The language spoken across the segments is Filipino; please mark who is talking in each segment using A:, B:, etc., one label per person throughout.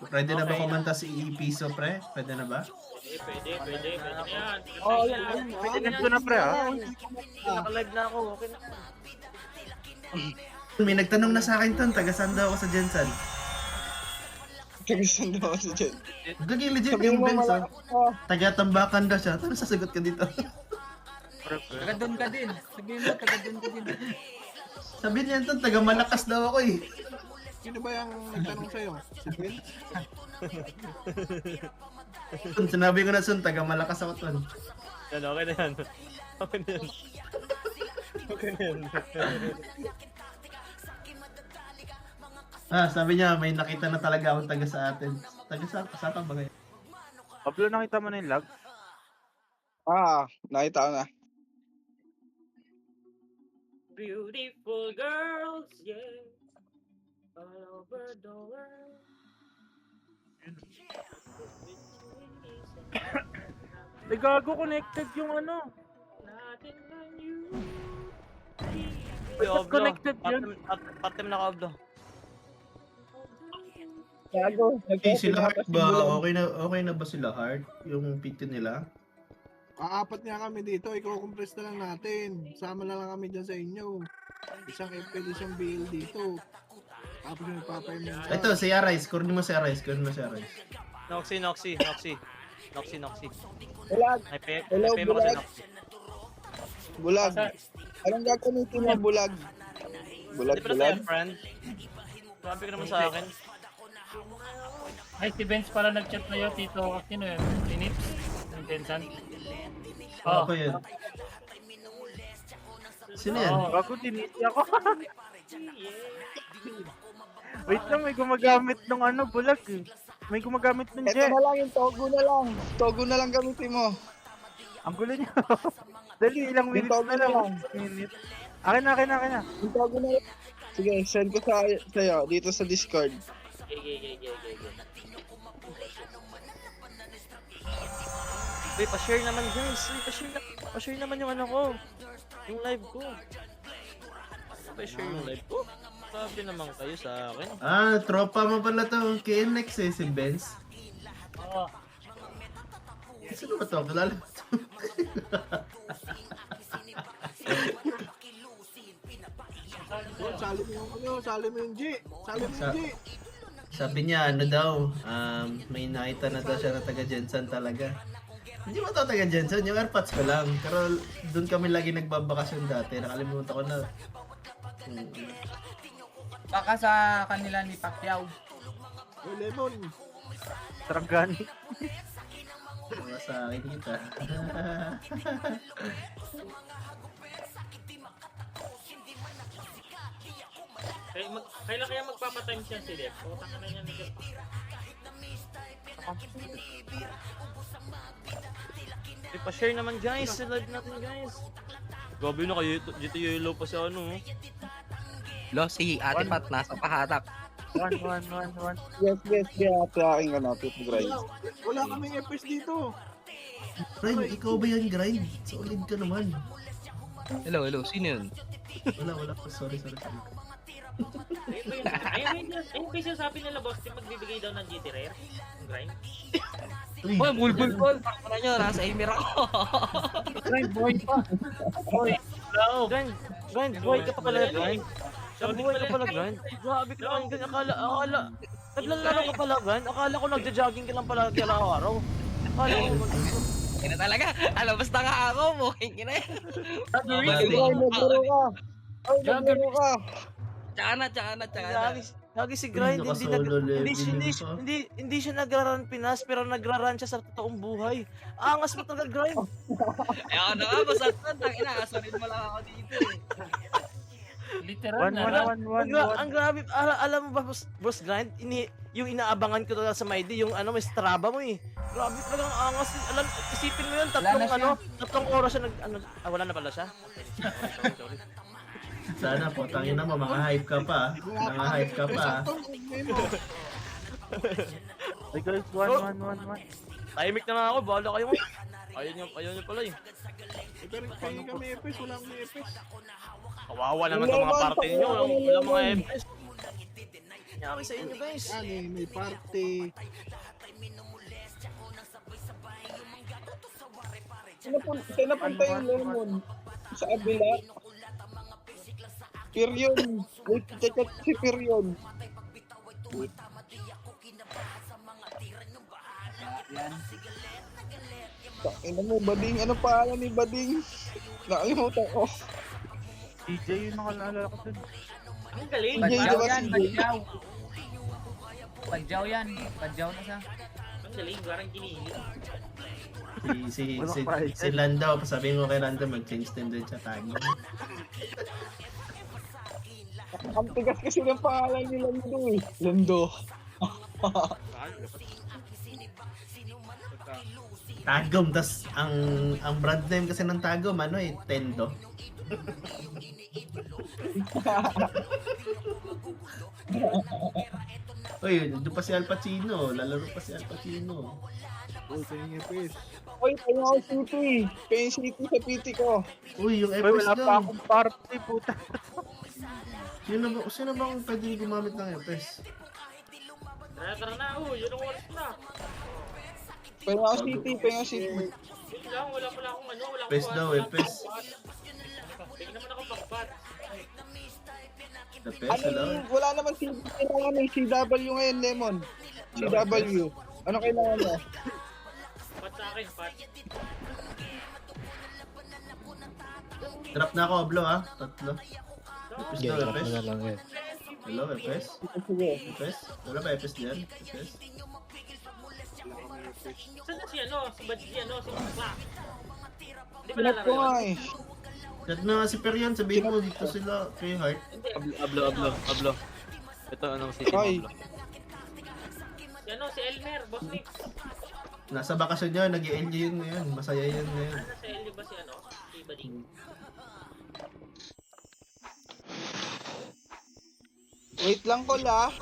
A: Pwede na ba kumanta si Piso, pre? Pwede na ba?
B: Pwede na yan.
C: Oo, yan.
D: Pwede na pre ah.
C: Naka-live na ako, okay na.
A: May nagtanong na sa akin ton, taga saan daw ako sa Jensen?
E: Kagasan daw ako dyan.
A: Gaging legit
E: Sabihin
A: yung
E: mo
A: Benz,
E: malaki
A: oh. Taga Tambakan daw siya. Ano sasagot ka dito?
D: Taga doon ka din. Sabihin mo, taga doon ka din.
A: Sabi niya ton, taga Malakas daw ako eh.
F: Sino ba yung nagtanong sa'yo? Si Bill?
A: Ton, sinabi ko na son, taga Malakas ako ton.
C: Yan, okay na yan. Okay na yan. Okay na yan.
A: Sabi niya, may nakita na talaga akong taga sa atin. Taga sa ba kayo?
D: Pablo, nakita mo na yung lag?
E: Nakita ko na.
B: Beautiful girls, yeah. All over the world.
D: Eh, gago, connected yung ano.
B: Nothing on you.
C: Uy,
D: Ba't
C: Oblo.
D: connected yun?
C: Patem na ka, Oblo.
E: Gago.
A: Sila Heart ba? Okay na ba sila Heart? Yung pito nila?
F: Aapat nga kami dito, i-compress na lang natin. Sama na lang kami dyan sa inyo. Isang FPL, isang BL dito. Tapos yung nagpapayman ka.
A: Ito, si Arise. Kunin mo si Arise.
C: Noxy.
E: Bulag.
C: May
E: Hello,
C: PM ako sa
E: bulag.
C: Noxy.
E: Bulag. Anong gagamitin mo, bulag? Bulag,
C: Hindi pala
E: bulag.
C: sa'yo, friend. Grabe ka naman sa akin.
G: Ay, si Benz pala nag-chat na yun, Tito. Sino yun? Si Nips? Yung Tensan?
A: Ako yun. Sino yan?
D: Gago, diniti ako. Wait lang, may gumagamit ng ano, bulag eh. May gumagamit ng
E: Ito
D: jet.
E: na lang yung Togo na lang. Togo na lang gamitin mo.
D: Ang gulo niya. Dali, ilang
E: Yung
D: minutes
E: Togo
D: na
E: na
D: lang.
E: lang.
D: Minute. Akin na.
E: Yung Togo na lang. Sige, send ko sa'yo dito sa Discord.
B: Okay.
C: Uy, pa-share naman guys. Uy, pa-share naman yung ano ko. Yung live ko. Pa-share yung live ko. Grabe naman kayo sa akin.
A: Tropa mo pala to. KNX eh, si Benz.
G: Oo.
A: Sino ba to? Kilala mo to?
F: Sali mo yung G. Sali mo yung G.
A: Sabi niya, ano daw, may nakita na daw siya na taga Jensen talaga. Hindi mo to taga Jensen, yung airpods ko lang. Pero doon kami lagi nagbabakasyon dati. Nakalimutan ko na.
D: Baka sa kanila ni Pacquiao.
F: Uy, Lemon.
D: Sarangani.
A: Mga sa akin kita.
B: Kailan kaya magpapatime siya si Lep? O, taka na niya ni Lep.
C: Uy, pa-share naman guys. Sa live natin guys. Grabe na kayo. Dito yellow pa sa ano.
H: Lo, si Ate Pat nasa paharap.
D: One.
E: Yes. Ate aking ano, Tito Grind.
F: Wala kaming FPS dito.
A: Ryan, ikaw ba yan, Grind? Solid ka naman.
H: Hello, sino yun?
A: Wala. Sorry.
B: Ayun ba yung sabi nila, boss, yung magbibigay daw ng GT Rare? Yung grind?
A: Uy,
H: Boy, bulbul. Para nyo, nasa Emir ako.
G: Grind boy pa. Boy, hello.
C: Grind, buhay ka pa pala, grind. Buhay ka pala, grind. Grabe ka naman, grind. Akala, naglalaro ka pala, grind. Akala ko nagja-jogging ka lang pala araw-araw. Akala ko,
H: Kaya na talaga. Alam, basta nga ako. Mukhang kina yan.
E: Ikaw, nagburo ka. Ay, nagburo ka.
H: Tsaka na.
C: lagi si grind,
A: Uy, nakasolo level
C: hindi siya nagra-run Pinas, pero nagra-run siya sa totoong buhay. Angas mo talaga, grind.
H: Eh, ako na nga, basta tangina. Asarin mo lang ako dito eh.
G: Literal na.
C: Ang grabe, alam mo ba, boss grind, yung inaabangan ko talaga sa Mighty, yung ano, may Strava mo eh. Grabe talagang angas. Alam, isipin mo yun, tatlong oras siya wala na pala siya. Sorry.
A: Sana po, tangin na mo, mga hype ka pa.
D: Hey guys, one.
C: Tahimik na nga ako, bahala kayo. Ayaw niyo pala eh.
F: Pero kami FPS, wala kami FPS.
C: Kawawa naman itong mga parte ninyo, wala mga FPS. nangyari sa inyo guys?
F: Ano eh, may party.
E: Saan napunta yung lemon? Sa abila? Pirion. Wait, check si Pirion. Ina mo, Bading. Ano pangalan ni Bading? Nakalimutan ko.
D: DJ yung nakalala ko dun.
B: Ang galing.
E: Badyaw
H: Badyaw
E: ba
H: yan,
E: si
H: badyaw. Badyaw yan. Badyaw na siya.
B: Ang galing, parang ginilig.
A: Si Lando, sabihin mo kay Lando, mag-change din doon sa tag.
E: Ang tigas kasi ng pangalan ni Lando eh. Lando.
A: Tagom, tas ang brand name kasi ng Tagom, ano eh, Tendo. Uy, doon pa si Al Pacino, lalaro pa si Al Pacino.
F: Uy, tingin yung pes.
E: Uy, Penang City. Penang City sa PT ko.
A: Uy, yung
D: Uy,
A: FS
D: wala pa
A: daw.
D: akong party, puta.
A: Sino ba ang pwede gumamit ng FS?
B: Tara na, yun ang oras na.
E: Penang City, Penang City.
B: Yun lang, wala pala akong ano, wala akong
A: FS daw, FS.
B: Tingnan naman ako pakpat.
A: FS,
E: Ano
A: hello?
E: yung, wala naman kailangan ng CW ngayon, Lemon. CW. Ano kailangan mo?
B: Pat sa akin, pat.
A: Drop na ako, Oblo ha? Tatlo. FS daw, FS. Hello, FS?
E: Sige.
A: FS? Wala ba FS dyan? FS?
B: Saan na si ano? Si Badji, ano? Si Bakla. Di ba
E: Pinat ko
B: lalaro
E: nga
B: yun?
E: eh.
A: Chat na nga si Perian, sabihin mo dito sila kay Heart.
B: Hindi.
C: Ablo. Ito anong city
E: Hoy.
B: Si ano? Si Elmer, Boss Nick.
A: Nasa bakasyon niya, nag-i-enjoy yun ngayon. Masaya yan ngayon.
B: Ano sa Elmer ba si ano? Si Bading.
E: Wait lang ko la.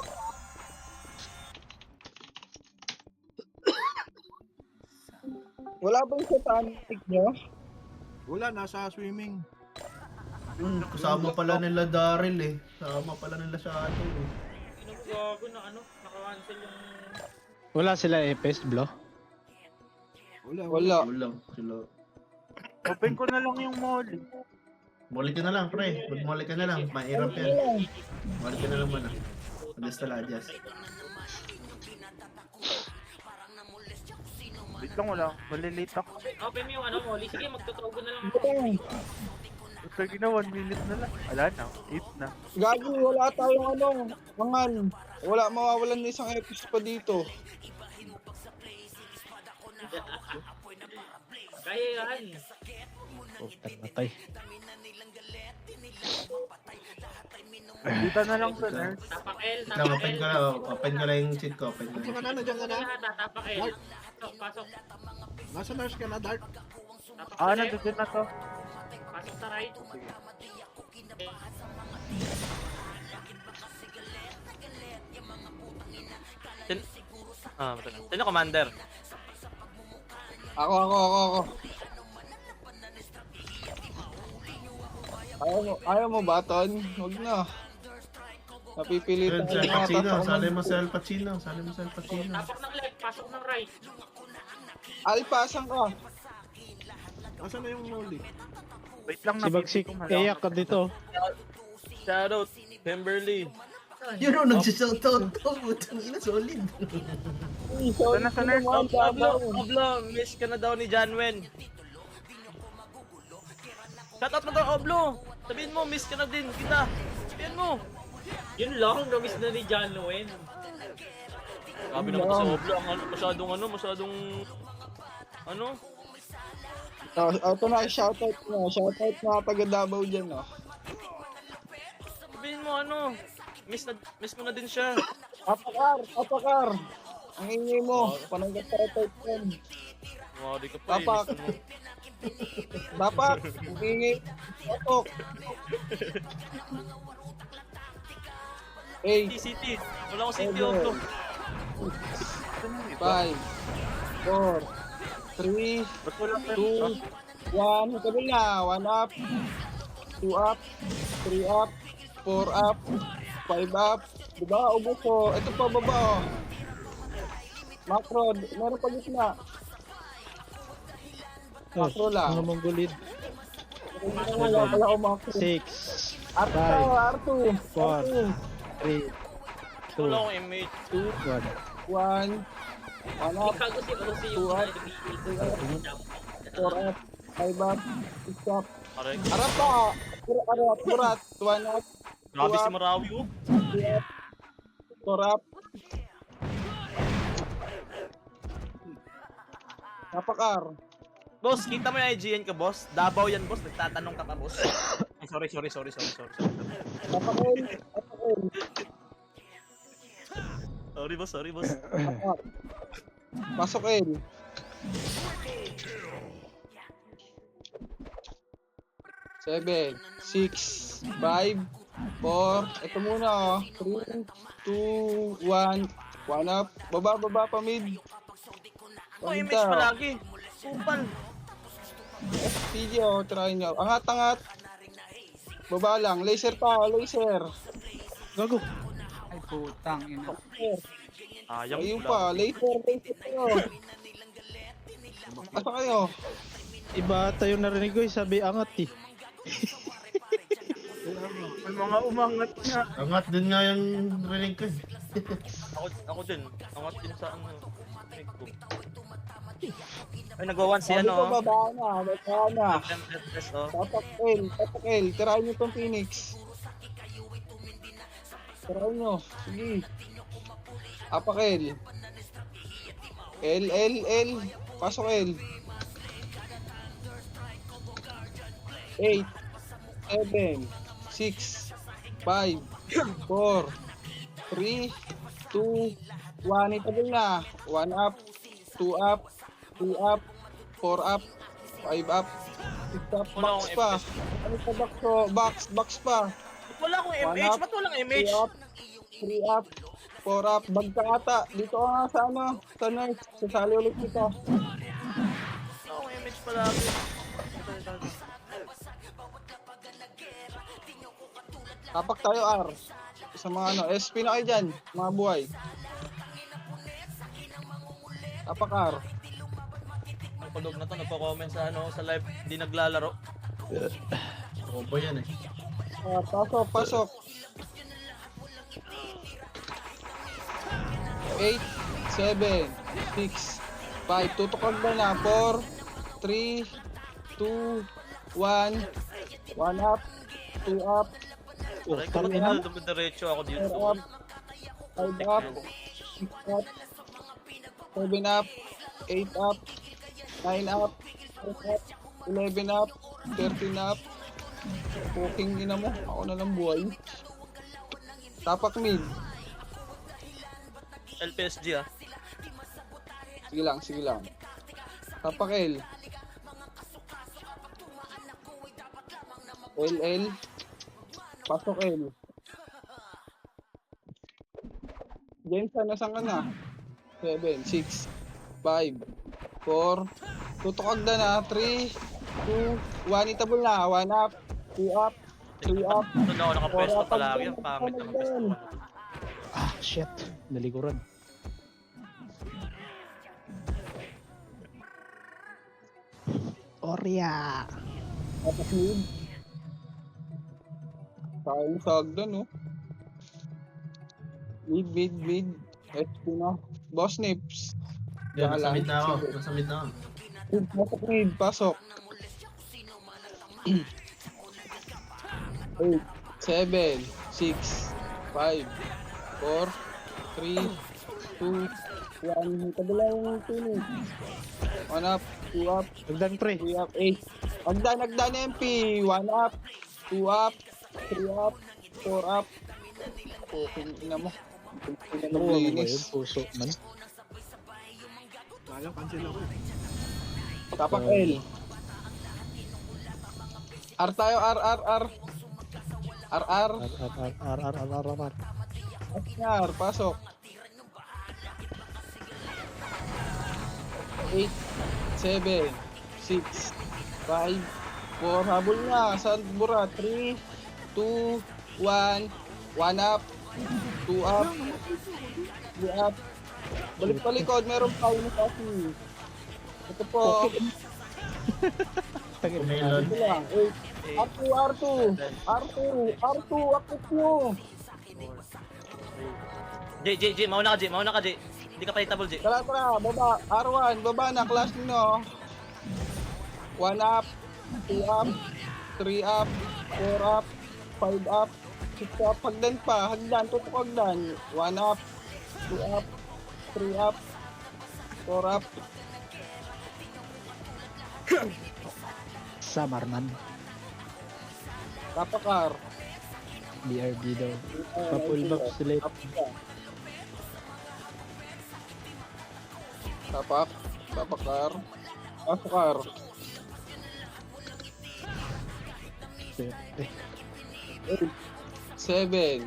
E: Wala bang sa tantik nyo?
F: Wala, nasa swimming.
A: Kasama pala nila Daryl eh. Kasama pala nila Shadow eh.
B: Sino mo gago na ano? Naka-cancel yung...
I: Wala sila FS, Blo?
E: Wala.
A: Wala. Sila.
D: Open ko na lang yung molly.
A: Muli ka na lang, pre. Magmuli ka na lang. Mahirap yan. Muli ka na lang muna. Adjust na adjust.
D: Wait lang, wala. Malilate ako.
B: Open mo yung ano, Molly. Sige, magtutugo na lang ako.
D: Sige na, 1 minute na lang. Wala na, 8 na.
E: Gagi, wala tayong ano. Mangan. Wala, mawawalan ng isang episode pa dito.
B: Kaya yan.
I: Patay.
D: Dito na lang sa nurse.
B: Tapak L,
A: Lang,
B: tapak
A: open
B: L.
A: ka na. Open ka na yung cheat ko. Open ka
F: Nandiyan ka
A: na.
F: na, nandiyan ka na.
B: Tapak L. Pasok.
F: Nasa nurse ka na, Dark.
B: Tapak
D: Ah,
B: sa left.
D: nandun na to.
B: Pasok sa right.
C: Sino commander?
E: Ako. Ayaw mo ba, Ton? Huwag na. Napipilitan
A: Yun, si Al
E: ka
A: Pacino.
E: na
A: Sali mo si Al Pacino. Sali mo si Al Pacino.
B: Tapak ng left, pasok ng right.
E: Alpasan ka.
F: Nasaan na yung molly?
D: Wait lang,
I: Si Bagsik, iyak ka dito.
C: Shoutout, Pemberley.
A: Yun o, nagsisoutout to. Putang ina, solid.
D: Ito na sa nurse.
C: Oblo, miss ka na daw ni Janwen. Shoutout mo daw, Oblo. Sabihin mo, miss ka na din kita. Sabihin mo.
B: Yun lang, na-miss na ni John Wayne.
C: Sabi naman to sa Oblo, masyadong ano?
E: Ito na, shoutout na. Shoutout na taga Davao dyan, no?
C: Sabihin mo ano? Miss mo na din siya.
E: Apakar. Ang ingay mo. Pananggat shoutout yan.
C: Mawari ka pa eh.
E: Tapak.
C: miss mo.
E: Dapat. Ang ingay. Shoutout. Hey,
C: City. Wala akong city, Oblo.
E: 5, 4, 3, 2, 1. Ito na. 1 up. 2 up. 3 up. 4 up. 5 up. Diba? Ubos ko. Ito pa baba oh. Macro. Meron pa gitna. Macro lang.
I: Mga Mongolid.
E: Wala pala ako macro.
I: 6,
E: R2, R2.
I: 4, 3, 2,
C: Wala akong image.
I: 1.
E: 1. One up.
B: Ikago si Rosie
E: Two
B: yung
E: up. 4 up. 5 up. 6 up.
C: Aray,
E: Arap pa. Arap. Burat. 1 up.
C: grabe si Marawi oh.
E: 3 up. 4 up. Napakar.
C: Boss, kita mo yung IGN ka, boss? Davao yan, boss. Nagtatanong ka pa, boss. Ay, sorry.
E: Napakar.
C: Sorry, boss.
E: Napakar. Pasok L. Seven, 6, 5, 4. Ito muna oh. 3, 2, 1. 1 up. Baba pa mid.
C: Oh, image palagi. Kupal.
E: Video, try nyo. Angat. Baba lang. Laser pa, laser.
I: Gago.
H: Ay, putang ina.
C: Ayang
E: Ayun pa, laser kayo. Asa kayo?
I: Iba tayo narinig ko, sabi angat eh.
D: May mga umangat nga.
A: Angat din nga yung rinig ko.
C: Ako din. Angat din sa ano. Rinig ko. Ay, nagawan si ano.
E: Sabi ko baba na.
C: MFS oh.
E: Tapak L. Tirahin nyo tong Phoenix. Tirahin nyo. Sige. Apak L. L. Pasok L. 8, 7, 6, 5, 4, 3, 2, 1. Itagal na. 1 up, 2 up, 3 up, 4 up, 5 up, 6 up,
C: Wala
E: box
C: akong
E: pa.
C: FPS.
E: Ano pa box ko? Box pa.
C: Wala akong
E: One
C: image.
E: up,
C: Ba't walang
E: 2
C: image?
E: up, 3 up, 4 up. Bag ka ata. Dito ka nga sa ano, sa nurse. Sasali ulit kita.
C: Wala akong image palagi.
E: Tapak tayo R. Sa mga ano, SP na kayo dyan, mga buhay. Tapak R.
C: Ang pagod na to, nagko-comment sa ano, sa live, hindi naglalaro.
A: Combo yan eh.
E: Pasok. 8, 7, 6, 5. Tutukod na na. 4, 3, 2, 1. 1 up, 2 up,
C: Aray ko, mag-inal, dumidiretso ako dito.
E: 4 up, 5 up, 6 up, 7 up, 8 up, 9 up, 10 up, 11 up, 13 up. Puking ina mo, ako na lang buhay. Tapak mid.
C: LPSG ah.
E: Sige lang. Tapak L. L. Pasok L. Jensen, nasan ka na? 7, 6, 5, 4. Tutukag na. 3, 2, 1. Itabol na. 1 up, 2 up, 3 up.
C: Doon ako nakapwesto palagi. Ang pangit ng pwesto.
I: Ah, shit. Naliguran. Orya.
E: Tapak mid. Sayang sagdan, no? Mid. SP na. Boss Nips.
A: Yan,
E: Wala.
A: nasa mid na ako.
E: Pasok mid. Pasok. 8, 7, 6, 5, 4, 3, 2, 1. Kabila yung tunog. 1 up, 2 up,
I: Nagdan pre.
E: 3 up, 8. Nagdan MP. 1 up, 2 up, 3 up, 4 up. Puking ina mo. Puking ina mo
I: Ano ba yun?
E: linis.
I: Puso man.
F: Kaya cancel ako eh.
E: Tapak L. R tayo, R.
I: R.
E: R, pasok. 8, 7, 6, 5, 4. Habol na. Sa burat. 3, 2, 1. 1 up. 2 up, 3 up. Balik pa likod, meron pa yun kasi. Ito po.
I: Tagay
B: Melon.
E: Ito lang. 8. R2, R2. R2, R2, akit nyo.
C: J, mauna ka, J. Hindi ka paitable, J.
E: Tara, baba. R1, baba na, class nyo. 1 up, 2 up, 3 up, 4 up, 5 up, 6 up, hagdan pa, tutok hagdan. 1 up, 2 up, 3 up, 4 up.
I: Samarnan.
E: Tapakar.
I: BRB daw. Papul box ulit.
E: Tapakar. Pasakar.
I: Swerte.
E: 7,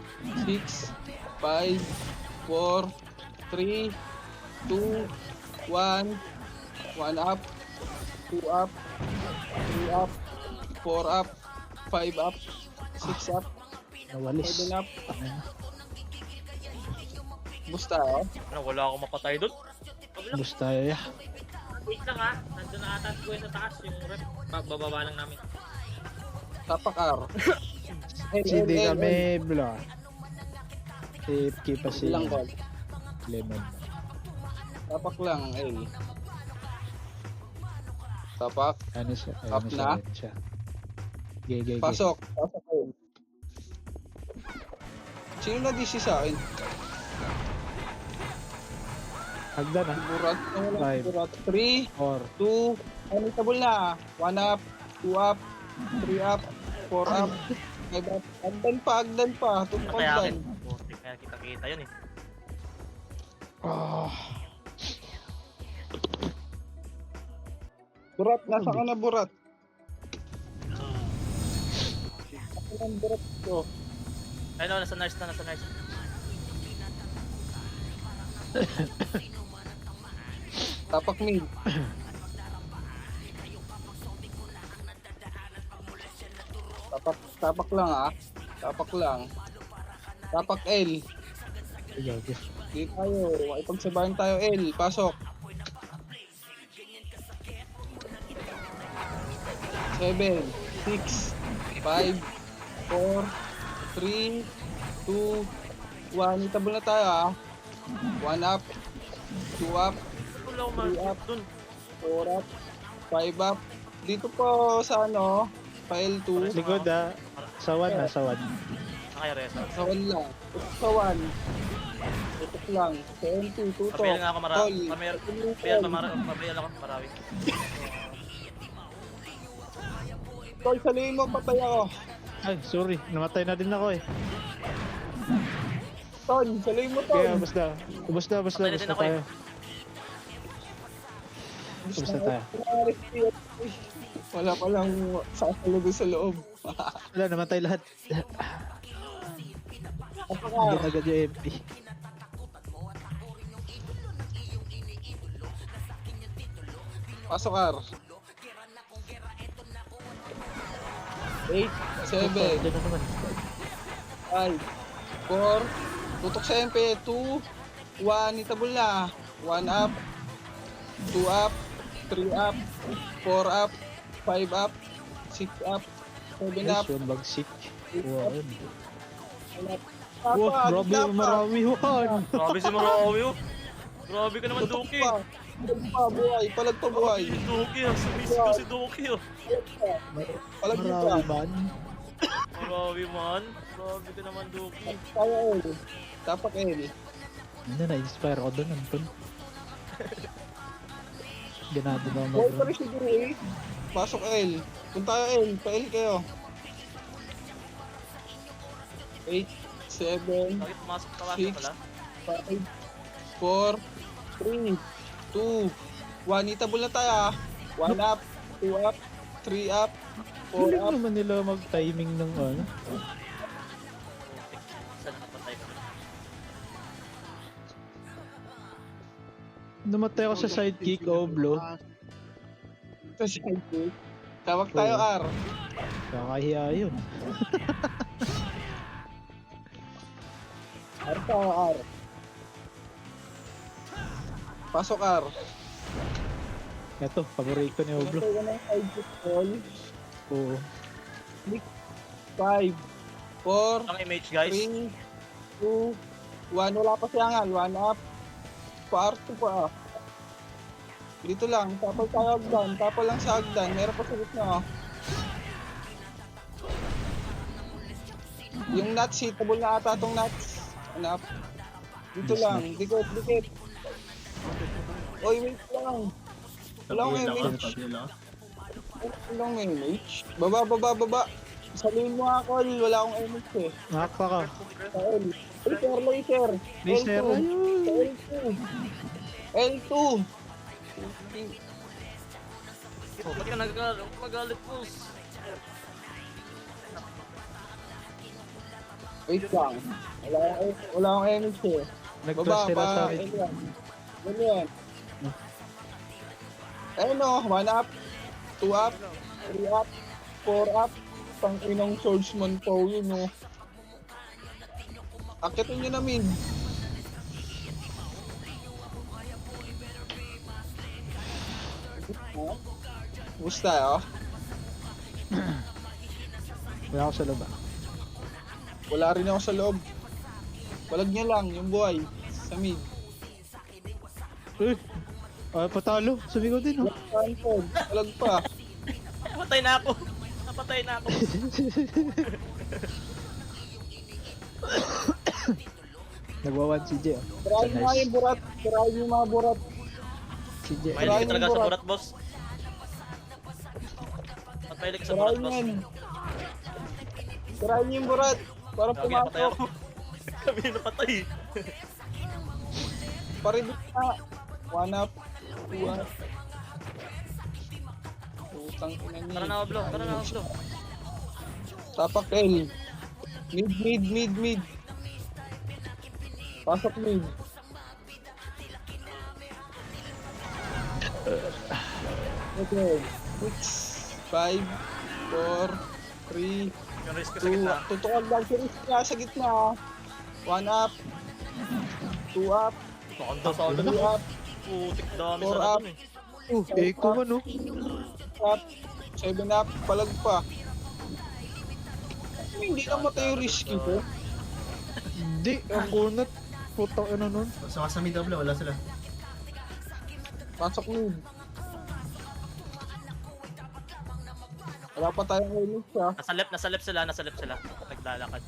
E: 6, 5, 4, 3, 2, 1, 1 up, 2 up, 3 up, 4 up, 5 up, 6 up,
I: Nawalis.
E: 7 up. Busta oh.
B: Ano, wala akong mapatay doon.
I: Gusto ya.
B: Wait lang ha. Nandun na ata ko sa taas yung rep. Bababa lang namin.
E: Tapakar.
I: Hindi kami bla. Keep pa si
E: Ilang ball?
I: Lemon.
E: Tapak lang, Tapak.
I: Ano siya?
E: Up na?
I: Siya. Gay.
E: Pasok. Sino na DC sa akin?
I: Hagdan na.
E: Burat.
I: Five.
E: Burat. 3,
I: 4.
E: 2, unitable na. 1 up, 2 up, 3 up, 4 up, 5 up. Agdan pa.
C: Ano
E: Tumpag
C: kaya akin?
E: dan.
C: Putik, kaya kita yun eh.
E: Burat, nasa ka na burat? Ako ng burat ko.
C: Ay no, nasa nurse.
E: Tapak mid. Tapak lang ah. Tapak lang. Tapak L.
I: Gago.
E: Di tayo. Ipagsabayan tayo L. Pasok. 7, 6, 5, 4, 3, 2, 1. Itable na tayo ah. 1 up, 2 up,
C: Wala akong
E: 3 up,
C: dun.
E: 4 up, 5 up. Dito po sa ano, file 2.
I: Likod ah. Sawan na, sawan.
C: Nakaya-resa.
E: Sa 1 lang. Sa 1. Tutok lang. Sa MP, tutok.
C: Pabayal nga ako marami.
E: Call.
C: Pabayal ako marami.
E: Tol, salihin mo, patay ako.
I: Ay, sorry. Namatay na din ako eh.
E: Tol, salihin mo,
I: Kaya
E: Tol.
I: basta
C: Patay na din ako
I: tayo.
C: eh.
I: Basta tayo.
E: Wala pa lang sasalubin sa loob.
I: Wala, namatay lahat. Hindi na agad yung MP.
E: Pasok, R. 8, 7,
I: Diyan na naman.
E: 5, 4, tutok sa MP, 2, 1, itabol na. 1 up, 2 up, 3 up, 4 up, 5 up, 6 up, 7 up,
I: Nice one, bagsik. Wow.
E: 9 up.
I: Wow, grabe yung marami one.
C: Grabe si Marawi oh. Grabe ka naman,
E: Tutok
C: Duki.
E: pa. Palag pa, buhay. Palag pa, buhay.
C: Si Duki oh. Sumisigaw si Duki oh.
E: Palag pa.
I: Marami man.
C: Marawi man. Grabe ka naman, Duki.
E: Tayo, L. Tapak L.
I: Hindi na-inspire ako doon, Anton. Ganado na
E: Buhay pa
I: mag-
E: rin siguro eh. Pasok L. Kung tayo L, pa-L kayo. 8, 7,
C: Bakit pumasok ka
E: Six.
C: pala?
E: 5, 4, 3, 2, 1. Itabol na tayo ah. 1 up, 2 up, 3 up, 4
I: Galing
E: up.
I: naman nila mag-timing ng ano.
C: Saan nakapatay ka?
I: Namatay ako sa sidekick, oh, blow.
E: Tapos tawag tayo R.
I: Kakahiya yun.
E: R pa, R. Pasok R.
I: Ito, paborito ni Oblo.
E: Patay ka ng 5 pistol.
I: Oo.
E: 5, 4,
C: Ang image guys.
E: 3, 2, 1. Wala pa siyangan. 1 up. Pa-R2 pa. Dito lang. Tapal tayo agdan. Tapal lang sa agdan. Meron pa sa gitna. Yung nuts, hitable na ata itong nuts. Ano up? Dito lang. Dikit, dikit. Oy, wait lang. Walang image. Walang image. Baba, baba, baba. Saluhin mo ako, wala akong image eh.
I: Nakakpa ka.
E: Laser, laser.
I: Laser,
E: L2.
I: ayun.
E: L2.
C: Oh, ba't ka magalit boss?
E: Wait lang. Wala akong image eh.
I: Nag-flash sila sa akin.
E: Ganyan. Ayun o, 1 up, 2 up, 3 up, 4 up. Pang inong swordsman po yun o. Akitin nyo namin. Gusto tayo?
I: Wala ako sa loob ah.
E: Wala rin ako sa loob. Walag niya lang, yung buhay. Sa mid.
I: Eh! Patalo. Sabi ko din oh.
E: Walag pa.
C: Napatay na ako. Napatay na ako.
I: Nagwawan si Jay oh.
E: Tirahin mo nga yung burat. Tirahin yung mga burat.
I: Si Jay.
C: Mahilig ka talaga sa burat boss. Ba't mahilig ka sa burat
E: Tirahin
C: boss?
E: yan. Tirahin yung burat. Para
C: Gagi, napatay
E: pumasok.
C: ako. Kami yung napatay.
E: Paribit na. 1 up. 2 up. Utang ina niya.
C: Tara na Oblo, tara na Oblo.
E: Tapak L. Mid, mid, mid, mid. Pasok mid. Okay. 6, 5, 4, 3,
C: Yung risk ko sa
E: 2.
C: gitna.
E: Tutukal lang si Riz niya sa gitna. 1 up. 2 up.
C: Nakanda sa ano
E: 3
C: na.
E: up.
C: Putik dami
E: Four
C: sa
E: up.
C: ano eh.
I: Echo man oh.
E: Up. 7 up. Palag pa. Hindi na matay yung risky ko.
I: Hindi. Ang kunat. Putang ano nun.
A: So, sa mid double, wala sila.
E: Pasok mid. Wala pa tayong image ha.
C: Nasa left sila, naglalakad.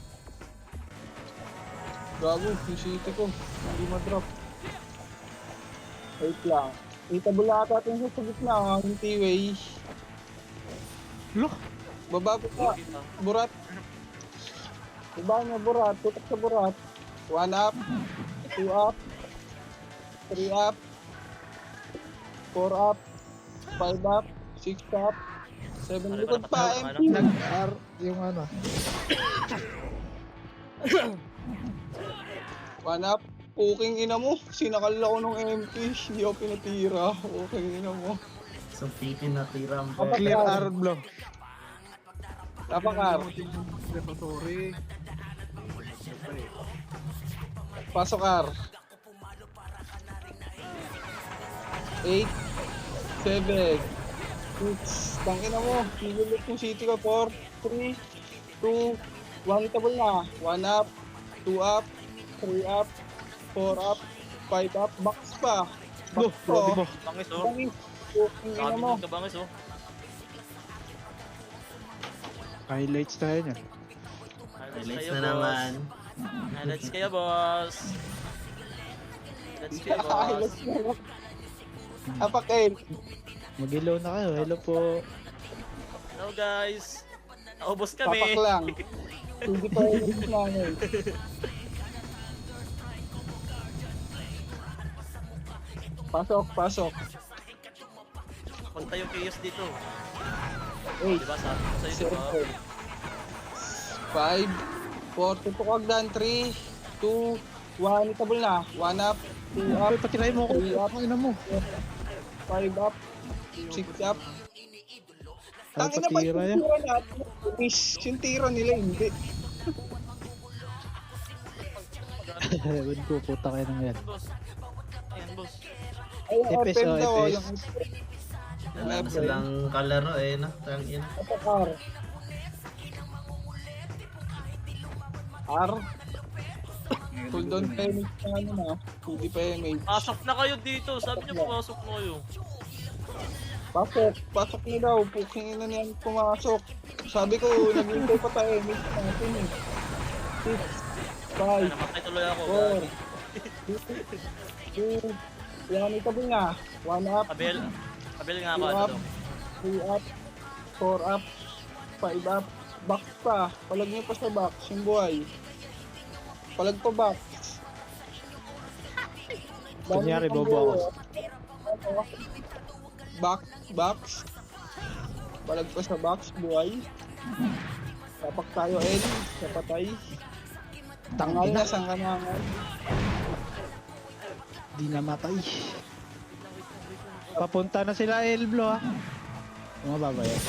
E: Gago, yung city ko. Hindi ma-drop. Wait lang. Itable na ata atin sa gitna ha. Yung T-way.
I: Look.
E: Baba pa. Burat. Baba niya burat. Tutok sa burat. 1 up. 2 up. 3 up. 4 up. 5 up. 6 up. 7 likod pa. MP.
I: Nag-R yung ano.
E: 1 up. Puking ina mo. Sinakal ako ng MP. Hindi ako pinatira. Puking ina mo.
A: So, pipi na tiram.
I: Clear R blow.
E: Napakar.
F: Repertory.
E: Pasok R. 8, 7, 6. Tangina mo. Pinulit yung city ko. 4, 3, 2, 1. Table na. 1 up. 2 up. 3 up. 4 up. 5 up. Box pa. Box
I: Grabe
E: pa.
I: ba?
C: Bangis oh.
E: Bangis. Puking ina
C: Sabi
E: mo.
C: ka bangis oh.
I: Highlights tayo niyan.
A: Highlights na naman.
C: Highlights kayo boss. Highlights kayo boss.
E: Highlights na lang. Apakain.
I: Mag-hello na kayo. Hello po.
C: Hello guys. Naubos kami.
E: Tapak lang. Hindi pa yung namin. Pasok, pasok.
C: Punta yung chaos dito.
E: 8,
C: Diba sabi ko sa'yo diba?
E: 7, 5, 4, tutukag dan, 3, 2, 1, itabol na. 1 up, 2 up,
I: Ay, patirahin mo ako.
E: 3 up,
I: Ang ina mo.
E: 5 up, 6 up.
I: Ay,
E: Tangina ba
I: patira
E: yung
I: yan.
E: tira natin? Yung tira nila, hindi.
I: Ewan ko, puta kayo ng yan.
B: Boss. Ayan, boss.
E: Ay, yung
I: Epes,
E: open
I: oh,
E: daw,
I: epes.
E: yung
A: Wala na silang kalaro eh, no? Tangin.
E: R. R. Cooldown payment na ano na. Hindi payment.
C: Pasok na kayo dito. Sabi niya pumasok na kayo.
E: Pasok. Pasok niyo daw. Puking ina niyan pumasok. Sabi ko, naghintay pa tayo. Mix natin eh. 6, 5,
C: Namatay tuloy ako.
E: 4, 2, yan itabi nga. 1 up,
C: Abel. Abel nga ako.
E: 2
C: Ano
E: up,
C: daw?
E: 3 up, 4 up, 5 up. Box pa. Palag niyo pa sa box. Yung buhay. Palag pa box.
I: Kunyari,
E: Dami pang
I: bobo ako.
E: buhay. Box. Palag pa sa box. Buhay. Tapak tayo, L. Sa patay. Tangal na, sangkanangan.
I: Di namatay. Papunta na sila Elblo ha. Bumababa yan.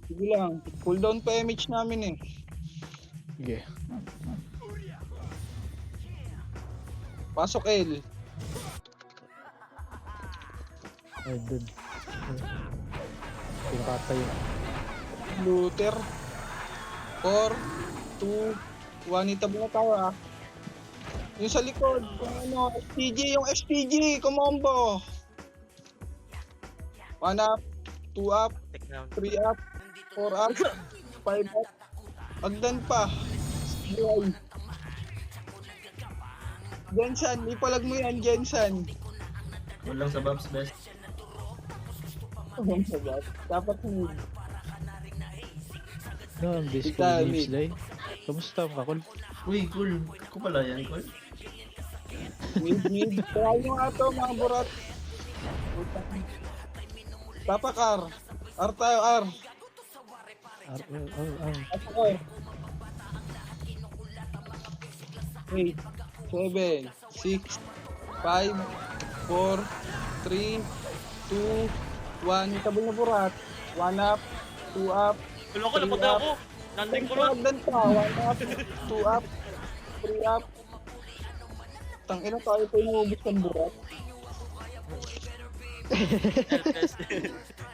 E: Sige lang. Cooldown pa image namin eh.
I: Sige.
E: Pasok L.
I: Ay, dun. Yung patay yun.
E: Luther. 4, 2, 1. Itabo na tayo ah. Yung sa likod. Yung ano, SPG. Yung SPG. Kumombo. 1 up. 2 up.
C: Take down.
E: 3 up. 4 up. 5 up. Agdan pa. Buhay. Jensen. Ipalag mo yan, Jensen.
A: Walang sa Bob's Best.
E: Dapat mid.
I: No, ang disco
E: Ika,
I: games
E: mid.
I: day. Kamusta ang kakul?
A: Uy, cool. Ako pala yan, cool.
E: Mid. Kaya nyo nga to, mga burat. Tapak R. R tayo, R. Tapak R. 8, 7, 6, 5, 4, 3, 2, 1. Itabol na burat. 1 up, 2 up.
C: Wala ko, napunta ako. Nanding ko lang.
E: Agdan pa. 1 up, 2 up, 3 up. Tangina tayo pa inubos ng burat.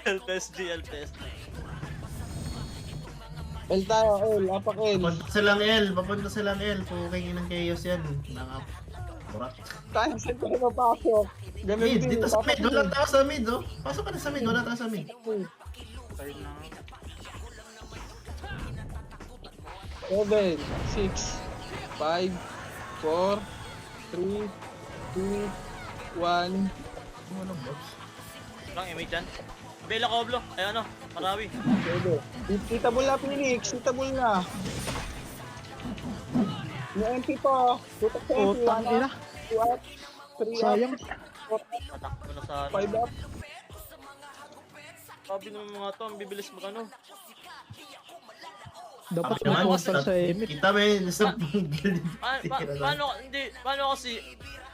C: LPSD.
E: L tayo, L. Apak L.
A: Papunta silang L. Puking inang chaos yan. Mga burak.
E: Tayo saan tayo mapasok. Ganun
A: Mid,
E: din.
A: dito sa
E: Tapak
A: mid. Walang tao sa mid, oh. Pasok ka na sa mid. Wala tao sa mid.
E: 7, 6, 5, 4, 3, 2, 1.
A: Walang Bob's.
C: Lang, image dyan. Bela ko, Oblo. Ay ano, Marawi.
E: Pwede. Itabol na, Phoenix. Itabol na. Yung MP po. Tutok sa MP.
I: Utang
E: 1
I: ina.
E: up, 2 up, 3 up,
I: Sayang.
E: 4 up,
C: Patakbo na sa
E: 5 up.
C: Sabi ng mga to, ang bibilis mag ano.
I: Dapat
A: Sabi naman,
I: makontrol sa Emit.
A: kita mo yun sa guild.
C: Paano kasi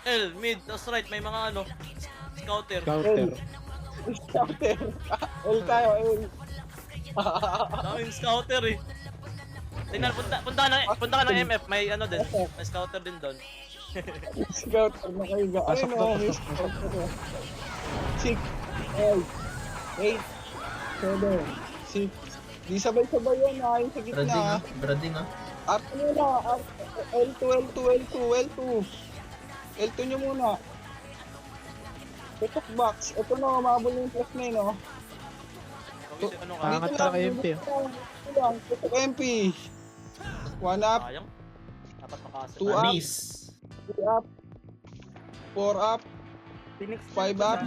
C: L, mid, tas right, may mga ano, scouter.
I: Counter.
E: Scouter. L tayo, L.
C: Daming scouter eh. Tingnan, punta ka ng MF, may ano din, may scouter din doon.
E: Scouter na kayo ga.
I: Pasok
E: Ayun
I: na,
E: o, may
I: pasok,
E: scouter. 6, 8, 7, 6. Di sabay-sabay yan ha, yung sa
A: Brading,
E: gitna.
A: ah. Brading, ah.
E: R2 muna, L2, L2. L2 nyo muna. Tutok box. Ito na, umabol yung plus na yun, no?
C: Ano ka?
I: Angat ka ng MP.
E: Tutok MP. 1 up,
C: Sayang. Dapat makasip.
E: 2 up,
A: Anis.
E: 3 up, 4 up, 5 up,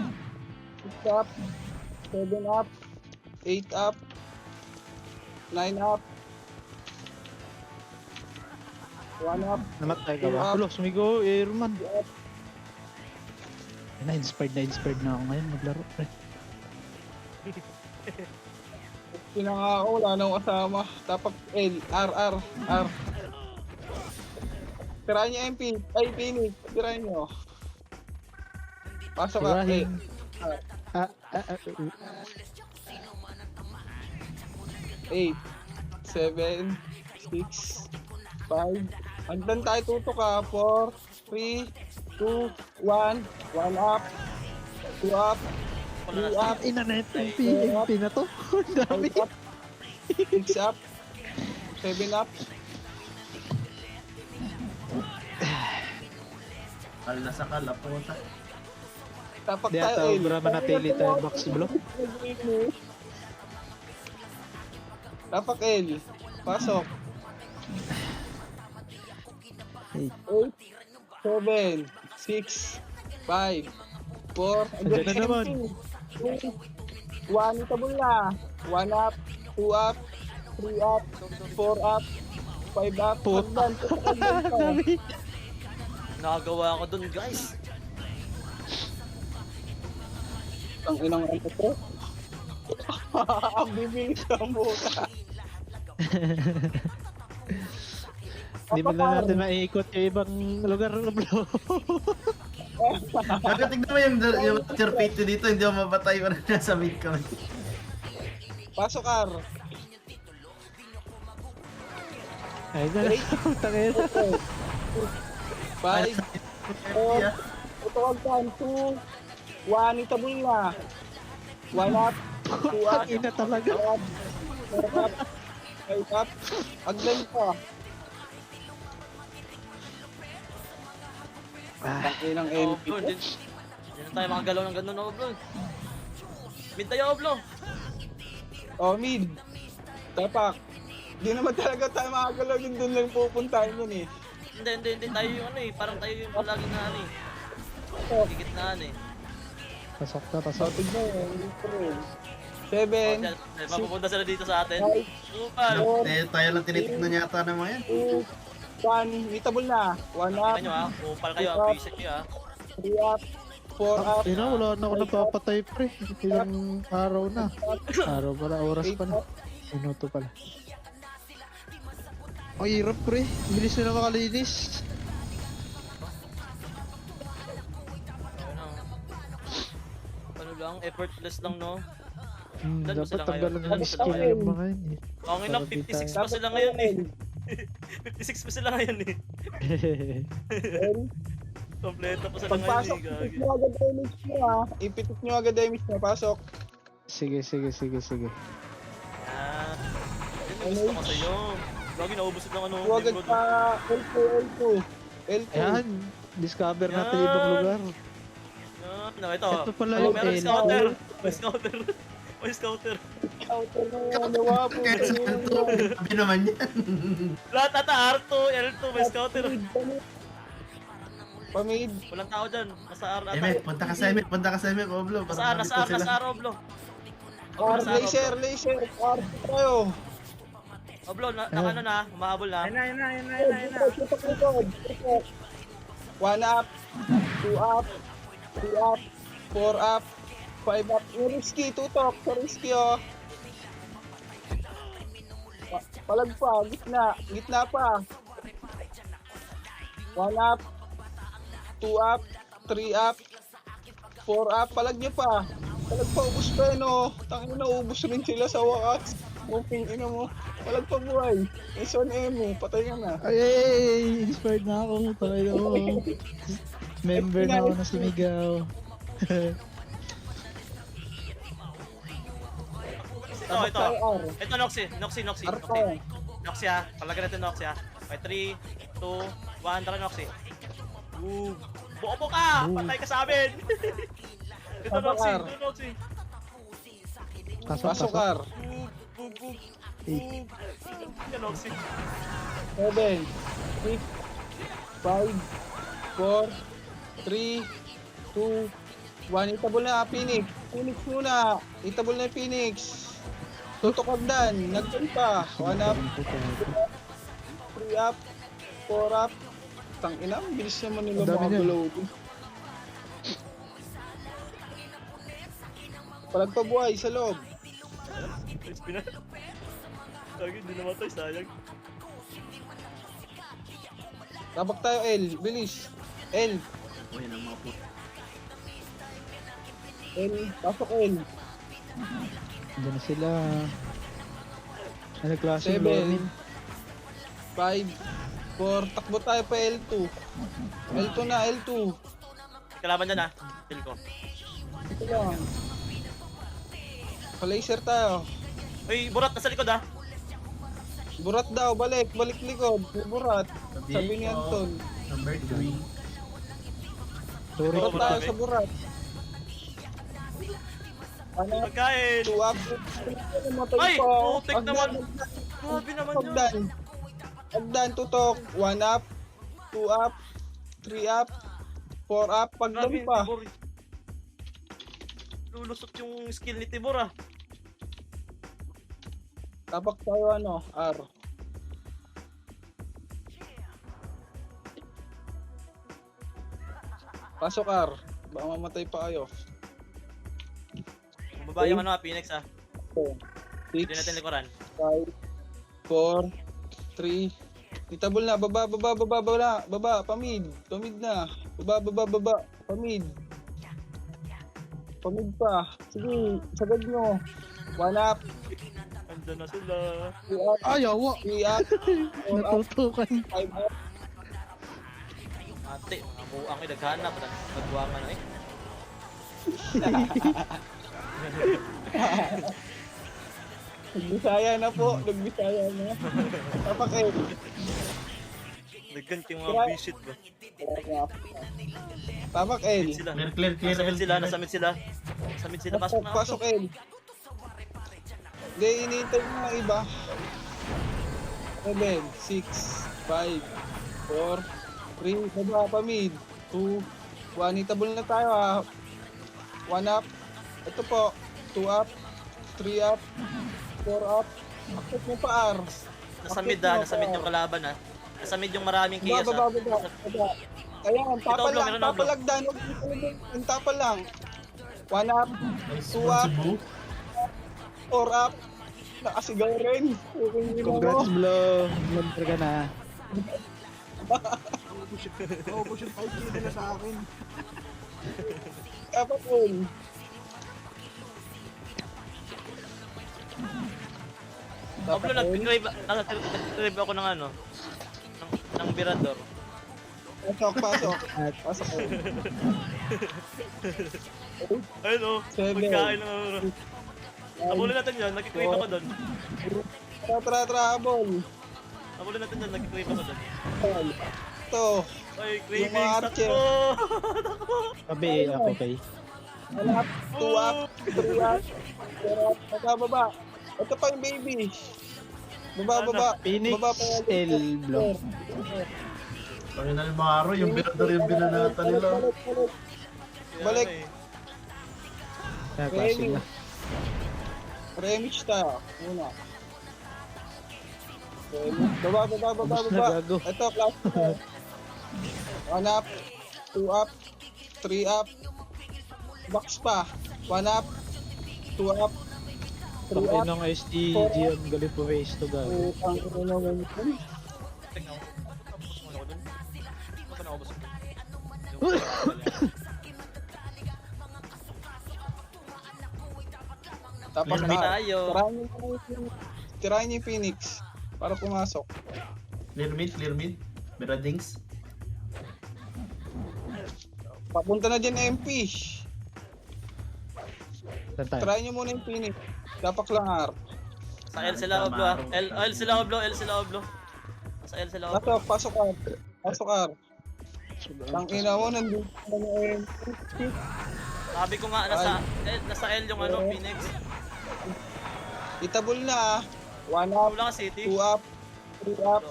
E: 6 up, 7 up, 8 up, 9 up, 1 up,
I: Namatay ka ba? Ulo, sumigo, Roman. Na-inspired na ako ngayon maglaro, pre.
E: pinangako, wala nang kasama. Tapak L, R. Tirahan niyo MP. Ay, Phoenix. Tirahan niyo. Pasok ka.
I: Tirahin.
E: Eh, 8, 7, 6, 6, 5. Hagdan tayo tutok ha. 4, 3, 2, 1. 1 up. 2 up. 3 up.
I: Inanet MP na to. Ang dami.
E: 5 up. 6 up. 7 up.
A: Kal na sa kalaputa.
E: Tapak
I: Di
E: tayo
I: ata,
E: El.
I: obra manatili tayo box block.
E: Tapak El. Pasok. 8, 7, 6, 5, 4.
I: Andiyan na naman.
E: 1 itabol na. 1 up, 2 up, 3 up, 4 up, 5 up. Hagdan.
C: Nakagawa ko dun, guys.
E: Ang inang ano to? Ang bibilis ng buka.
I: Hindi mo na natin maiikot yung ibang lugar na bro.
A: Bakit tignan mo yung Sir dito, hindi mo mapatay pa rin sa mid count.
E: Pasok, Ar.
I: Ay na, tangin na.
E: 5, 4, ito hagdan. 2, 1 itabol na. 1 up, 2 up,
I: Ina talaga.
E: 4 up, 5 up. Hagdan pa. Tangin ng
C: Oh,
E: MP.
C: bro, hindi na tayo makagalaw ng ganun, oh, bro. Mid tayo, oh, bro.
E: Oh, mid. Tapak. Di naman talaga tayo makagalaw yun, doon lang pupuntahan yun eh.
C: Hindi tayo yung ano eh. Parang tayo yung lagi na ano eh. Gigitnaan eh.
I: Pasok na,
E: So,
I: pasok.
E: tignan mo. 7,
C: Papupunta sila dito sa atin.
E: 5,
C: Super!
A: Tayo lang tinitignan yata ng mga yan.
E: 2, 1, itabol na. 1 up,
C: Tingnan nyo ah. Kupal kayo ah. Visit nyo ah.
E: 3 up, 4 up,
I: Ina, wala na ako napapatay pre. Ilang araw na. Araw pala, oras
E: 8
I: pala.
E: up,
I: Minuto pala. Ang hirap pre. Bilis na makalinis.
C: Ayun ah. Ano lang, effortless lang no.
I: Dapat
C: sila
I: tanggalan
C: ngayon?
I: ng
C: Ilan
I: skill
C: sila
I: yung mga yun eh.
C: Okay lang, 56 pa sila ngayon eh. 56 pa sila ngayon eh. Kompleto pa sila ngayon
E: pagpasok,
C: eh. Gagi.
E: ipitik nyo agad damage nyo ha. Ipitik nyo agad damage nyo, pasok.
I: Sige.
C: Ah. Yun yung gusto ko sa'yo. Gagi, naubos ng ano.
E: Huwag agad
C: Nimrod.
E: pa L2, L2. L2.
I: Ayan. Discover natin
C: Yan.
I: ibang lugar.
C: Yan. No, ito.
I: Ito pala
C: Oh,
I: yung
C: meron
I: L.
C: scouter. May scouter. May scouter.
E: Counter na yan, nawa po.
A: Kaya sa kanto, sabi naman yan.
C: Lahat ata R2, L2, may scouter.
E: Pamid.
C: Walang tao dyan. Nasa R ata.
A: Emet, punta ka sa Emet, Oblo.
C: Nasa R, nasa R, Oblo.
E: R, laser. R, tayo.
C: Oblo, ano na, humahabol na.
G: Ayun na.
E: Tutok likod. 1 up, 2 up, 3 up, 4 up, 5 up. Yung risky, tutok. Sa risky oh. Palag pa, gitna pa. 1 up, 2 up, 3 up, 4 up, palag nyo pa. Palag pa, ubus pa yun oh. Tangin na, ubus rin sila sa wakas. Moving ina mo. Palag pa buhay. Ison mo, patay ka na.
I: Ay, inspired na ako. Tayo ako. Member na ako na sumigaw.
C: Ito.
E: Tayo, R.
C: Ito, Noxy.
E: R tayo.
C: Noxy ha. Palagyan natin Noxy ha. Okay, 3, 2, 1, tara Noxy. Bobo ka! Patay ka sa amin! Ito Noxy,
E: R.
C: ito Noxy.
E: Pasok, R.
C: Boom.
I: 8.
C: Ito Noxy.
E: 7, 6, 5, 4, 3, 2, 1. Itabol na, Phoenix. Phoenix muna. Itabol na yung Phoenix. Tutok agdan. Nagdan pa. 1 up, 3 up, 4 up. Tangina, ang bilis naman nila
I: Ang dami
E: mga
I: niyan.
E: gulaw. Palag pa buhay sa loob.
C: XP na. Lagi, hindi namatay, sayang.
E: Tabak tayo, L. Bilis. L.
A: Oh, yan ang mga puto.
E: L. Pasok L.
I: Diyan na sila. Ano klase
E: 7,
I: Ronin?
E: 5, 4, takbo tayo pa L2. L2 na, L2.
C: Kalaban dyan, ha? Feel ko.
E: Ito lang. Pa-laser tayo.
C: Uy, burat, nasa likod, ha?
E: Burat daw, balik likod. May burat. Sabi ni Anton.
A: Number 3.
I: Sorry,
E: Burat tayo sa burat. Ano?
C: Pagkain!
E: 2 up.
C: Ay!
E: Oh.
C: Putik naman! Grabe naman yun.
E: Pagdan. Pagdan, tutok. 1 up. 2 up. 3 up. 4 up. Pagdan
C: Grabe,
E: pa.
C: Tibor. Lulusot yung skill ni Tibor, ah.
E: Tapak tayo ano, R. Pasok R. Baka mamatay pa kayo.
C: Baba yung ano, ha, Phoenix, ha.
E: 6,
C: Hindi natin likuran.
E: 5, 4, 3. Itabol na, baba, pamid na. Baba, pamid. Pamid pa. Sige, sagad nyo. 1 up,
C: Andun na sila.
E: 2 up,
F: Ay, awa.
E: 3 up, 4 up,
I: natutukan.
E: 5 up.
C: Ate, mga buang kayo, naghanap. Nagbuangan na, eh.
E: Nagbisaya na po, nagbisaya na. Tapak
C: Naggan yung mga
E: Kira-
C: visit ba?
E: Tapak L.
C: Sila.
A: Clear.
C: Nasa mid sila, nasa mid sila. Nasa mid sila, pasok na.
E: Pasok L. Hindi, iniintay mo ng iba. 7, 6, 5, 4, 3, baba pa mid. 2, 1, itabol na tayo ha. 1 up. Ito po. 2 up. 3 up. 4 up. Akit mo pa R.
C: Nasa mid, ha. Nasa mid yung kalaban, ha. Nasa mid yung maraming chaos, ha.
E: Baba. Ayan, tapal
C: Oblo,
E: lang.
C: meron na, Oblo.
E: Tapalagdan. Yung tapal lang. 1 up. 2 up. 4 up. Nakasigaw rin.
I: Congrats, Blo. Member ka na.
F: Naubos yung 5K nila sa akin.
E: Dapat yun.
C: Oblo, nag-crave ako ng ano. Ng Birador.
E: Pasok. Pasok.
C: Ayun, oh.
E: Seven.
C: Pagkain ng ano. Abulin natin yan, nag-crave ako doon.
E: Trouble.
C: Abulin natin yan, nag-crave ako doon.
E: Ito.
C: Ay,
E: Yung
C: craving,
E: mga archer.
C: sakto!
I: Sabi, ako kay.
E: 1 up, 2 up, 3 up, 4 up, baba. Ito pa yung baby. Baba.
I: Phoenix,
E: Baba pa yan.
I: L, Blo.
A: Pangin na yung mga araw, yung binador yung binanata nila.
E: Balik.
I: Kaya passing na.
E: Remix tayo. Muna. Baba.
I: Ubus na, gago.
E: Ito, class. 1 up, 2 up, 3 up. Box pa. 1 up, 2 up, 3
I: Tangin
E: up.
I: ng STG ang galit po face to gago.
E: Ang ano naman ito.
C: Tingnan ko. Tapos mo ako doon. Baka naubos ko.
E: Tapos
C: Meron tayo.
E: Tirahin niyo yung Phoenix para pumasok.
A: Clear mid. Biradings.
E: Papunta na dyan MP.
I: Saan tayo?
E: Try niyo muna yung Phoenix. Dapat lang R.
C: Sa L sila, Oblo, ah. L sila, Oblo. Sa L sila, Oblo.
E: Pasok R. Pasok R. Tangina mo, nandito na yung MP.
C: Sabi ko nga, nasa L yung ano, Phoenix.
E: Itabol na. 1 up,
C: Wala ka City.
E: 2 up, 3 up.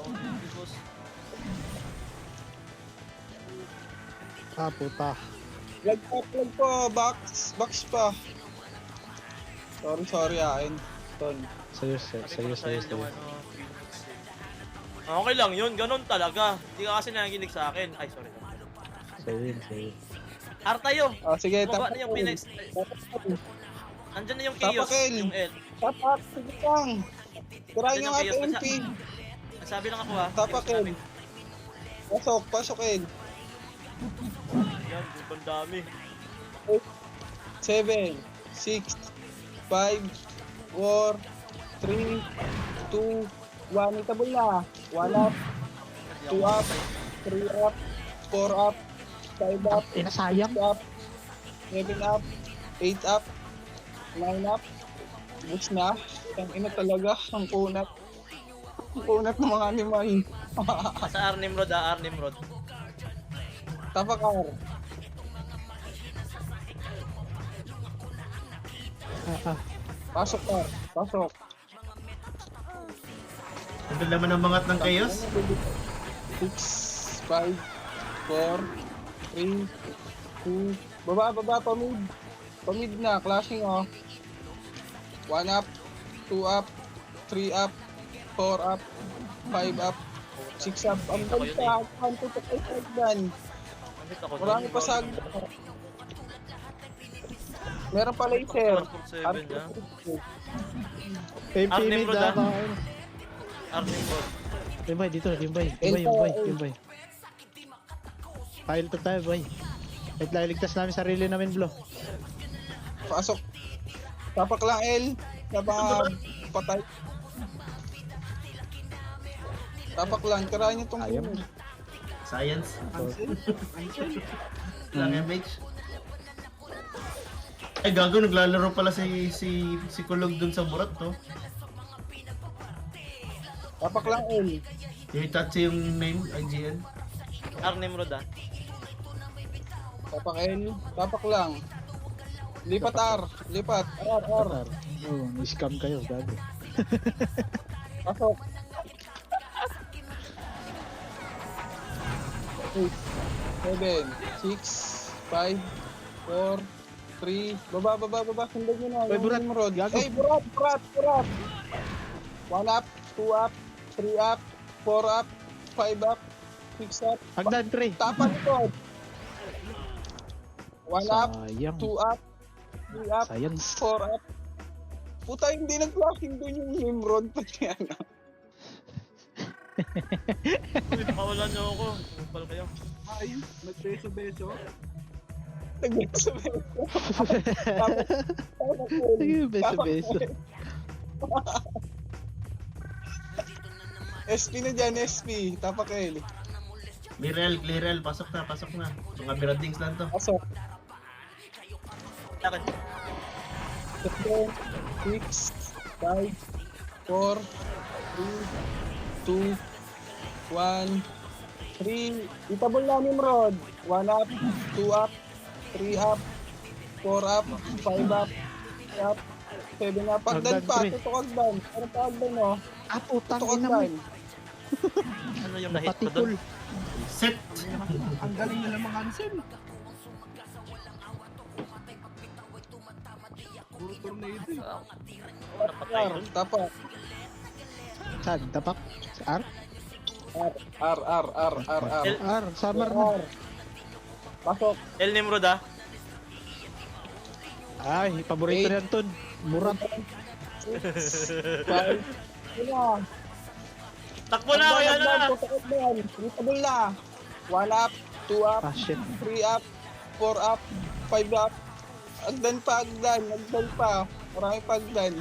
I: Ah, puta.
E: Lag po. Box pa. Sorry akin. Ton.
I: Sa'yo.
C: yung ano, Phoenix. Okay lang yun, ganun talaga. Hindi ka kasi nanginig sa akin. Ay, sorry.
I: Sa'yo.
C: R tayo.
E: Sige,
C: Baba na yung Phoenix. Andyan na yung Chaos,
E: Tapakin.
C: yung L.
E: Tapak, sige lang. Try nyo nga
C: Chaos,
E: ito MP.
C: Nagsabi lang ako, ha.
E: Tapakin. Pasokin.
C: Yan, ang dami.
E: 7, 6, 5, 4, 3, 2, 1 itabol na. 1 up, 2 up, 3 up, 4 up, 5 up,
I: Sayang.
E: 6 up, 7 up, 8 up, 9 up. Bus na. Ang ina talaga. Ang kunat. Ang kunat ng mga animal.
C: Sa Arnimrod Arnimrod.
E: Tapakar. Pasok ka. Pasok.
A: Ito naman ang mangat ng chaos.
E: 6, 5, 4, 3, 2, baba, pamid. Pamid na, clashing oh. 1 up, 2 up, 3 up, 4 up, 5 up, 6 up. Ang ganda, ang tutok ay sagdan. Marami pa sagdan. Meron pa laser.
C: Arnimrod Arnimrod.
I: Limbay, dito. Limbay. Pile to tayo, boy. At laligtas namin sarili namin, bro.
E: Pasok. Tapak lang L. Tapak patay. Tapak lang. Karahin niyo tong
I: Ayaw.
E: game.
A: Science.
F: Ansel.
A: Lang MH. Ay gago, naglalaro pala si Kulog dun sa burat to.
E: Tapak lang L.
A: Yung Itachi yung name, IGN.
C: Arnimrod
E: Tapak L. Tapak lang. Lipat R. Lipat. R.
I: Oh, scam kayo, gago.
E: Pasok. 8, 7, 6, 5, 4, 3. Baba. Sundan nyo na.
I: Uy, burat.
E: Emerald.
I: Gago.
E: Ay, burat. 1 up, 2 up, 3 up, 4 up, 5 up, 6 up.
I: Hagdan, pre.
E: Tapan ito. 1 up,
I: Sayang.
E: 2 up, 3 up,
I: Sayang.
E: 4 up. Puta, hindi nag-flashing doon yung Nimrod. Pati ano.
C: Pakawalan niyo ako. Kupal kayo.
F: Ay, nagbeso-beso.
E: Nag-beso-beso.
I: Sige, beso-beso.
E: SP na dyan, SP. Tapakel.
A: Clear L, pasok na. Mga biradings lang to.
E: Pasok.
C: Akin.
E: 7, 6, 5, 4, 3, 2, 1, 3. Itabol na Nimrod. 1 up, 2 up, 3 up, 4 up, 5 up, 6 up, 7 up. Pagdan
I: Hagdan,
E: pa,
I: pre.
E: tutok agdan. Ano pa agdan, no?
I: Ah, putang
E: Tutok
I: ina mo.
E: agdan.
C: Ano yung nahit ko
I: Patikul.
C: doon?
A: Set!
F: Ang galing nila mga Ansel. Puro tornado eh.
C: Napatay
E: R,
C: doon.
E: tapak.
I: Saan? Tapak? Sa R?
E: R.
I: R, summer na.
E: R. Pasok.
C: El Nimrod
I: Ay, paborito
E: Eight.
I: yan, Ton. Murat.
E: 5. Yun na.
C: Takbo na, kaya na!
E: Itabol na. 1 up, 2 up,
I: Ah, shit.
E: 3 up, 4 up, 5 up. Agdan pa. Marami pa agdan.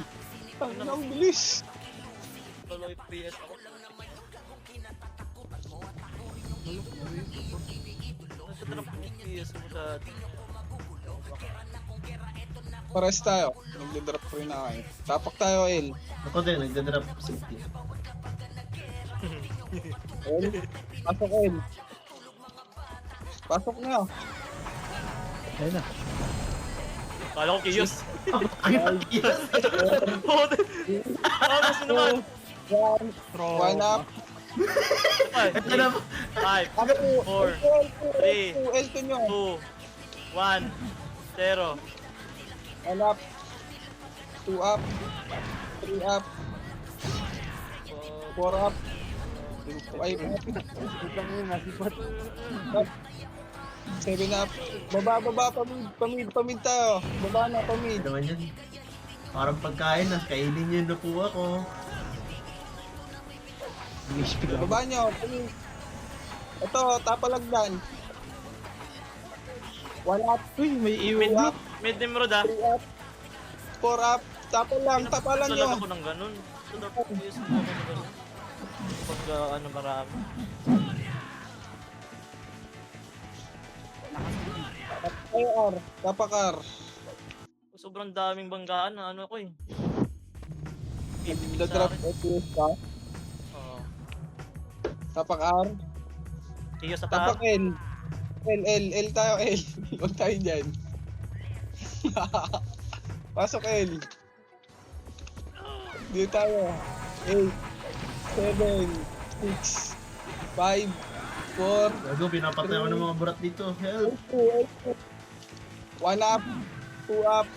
E: Ang bilis.
C: Solo FPS ako. Nagtatrap ng FPS mo sa...
E: Pares tayo. Nagdi-drop rin na kayo. Tapak tayo, L.
A: Ako din, nagdadrop safety.
E: L. Pasok, L. Pasok na.
I: Ayun na.
C: Kala ko kiyos.
A: Ay, yes!
C: Gusto naman.
E: 1 up.
A: Ito na,
C: 5,
E: Ako,
C: 4, 3,
E: L to nyo.
C: 2, 1, 0.
E: 1 up. 2 up. 3 up. 4 up. 5 up. 7 up. Baba, pamid tayo. Baba na, pamid.
A: ano naman yun? Parang pagkain na, kainin nyo yung nakuha ko.
I: HP lang.
E: Baba nyo, pamid. Ito, tapalagdan. 1 up,
I: Uy, may iwi.
E: 2 up,
C: Mid Nimrod
E: 3 up, 4 up. Tapalan
C: Tapalan
E: nyo.
C: ako ng ganun. Tatrap FPS mo ako ng ganun. Pag ano marami.
E: Ay, R. Tapak R.
C: Sobrang daming banggaan na ano ko eh.
E: The-drop FPS ka.
C: Oo.
E: Tapak R.
C: Tiyo sa
E: Tapak
C: taas.
E: L. L tayo, L. Huwag tayo dyan. Pasok L. Dito tayo. 8, 7, 6, 5, 4,
A: Gago, pinapatay ako ng mga burat dito. Help!
E: 1 up, 2 up,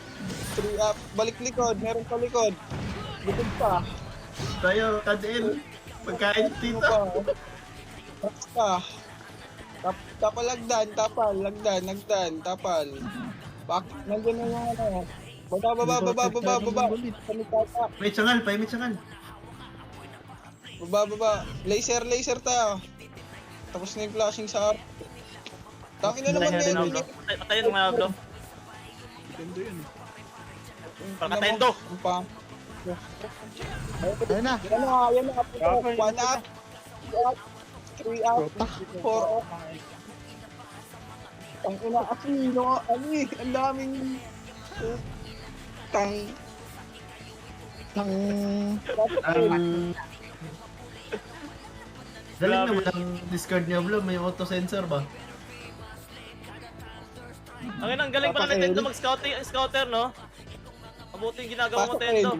E: 3 up. Balik likod, meron pa likod. Likod pa.
A: Tayo, Kadel. Pagkain
E: Ano
A: dito.
E: pa? Taps pa. Tapal lagdan, tapal. Nandiyan na yung ano. Baba. Kami tata.
A: May tsangal, may tsangal.
E: Baba. Laser tayo. Tapos na yung flashing sa art. Tangin na naman
C: Patayin
E: ngayon.
C: na bro. Patayin mo nga bro.
F: Ganda yun.
C: Patayin to.
I: Ayun na.
E: Yan na. 1 up. 2 up. 3 up. 4 up. Ang ina, Aquino, ang daming tang
A: Galing naman ang discard niya, Blo. May auto-sensor ba?
C: Ang galing pala ni Tendo mag-scouter, no? Mabuti yung ginagawa mo, Tendo.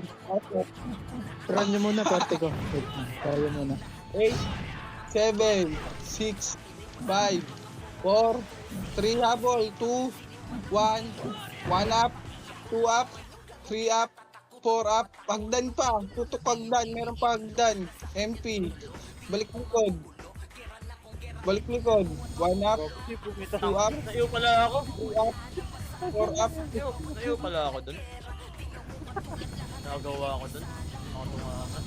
I: Run nyo muna, parte ko. Wait, kaya muna.
E: 8, 7, 6, 5, 4, 3 habol, 2, 1, 1 up, 2 up, 3 up, 4 up, pagdan pa, tutok pagdan, meron pagdan, MP, balik likod, 1 up, 2 up,
C: Naiyo pala ako.
E: 3 up, 4 up,
C: Naiyo pala ako dun. Nagawa ako dun. Ako tumakas.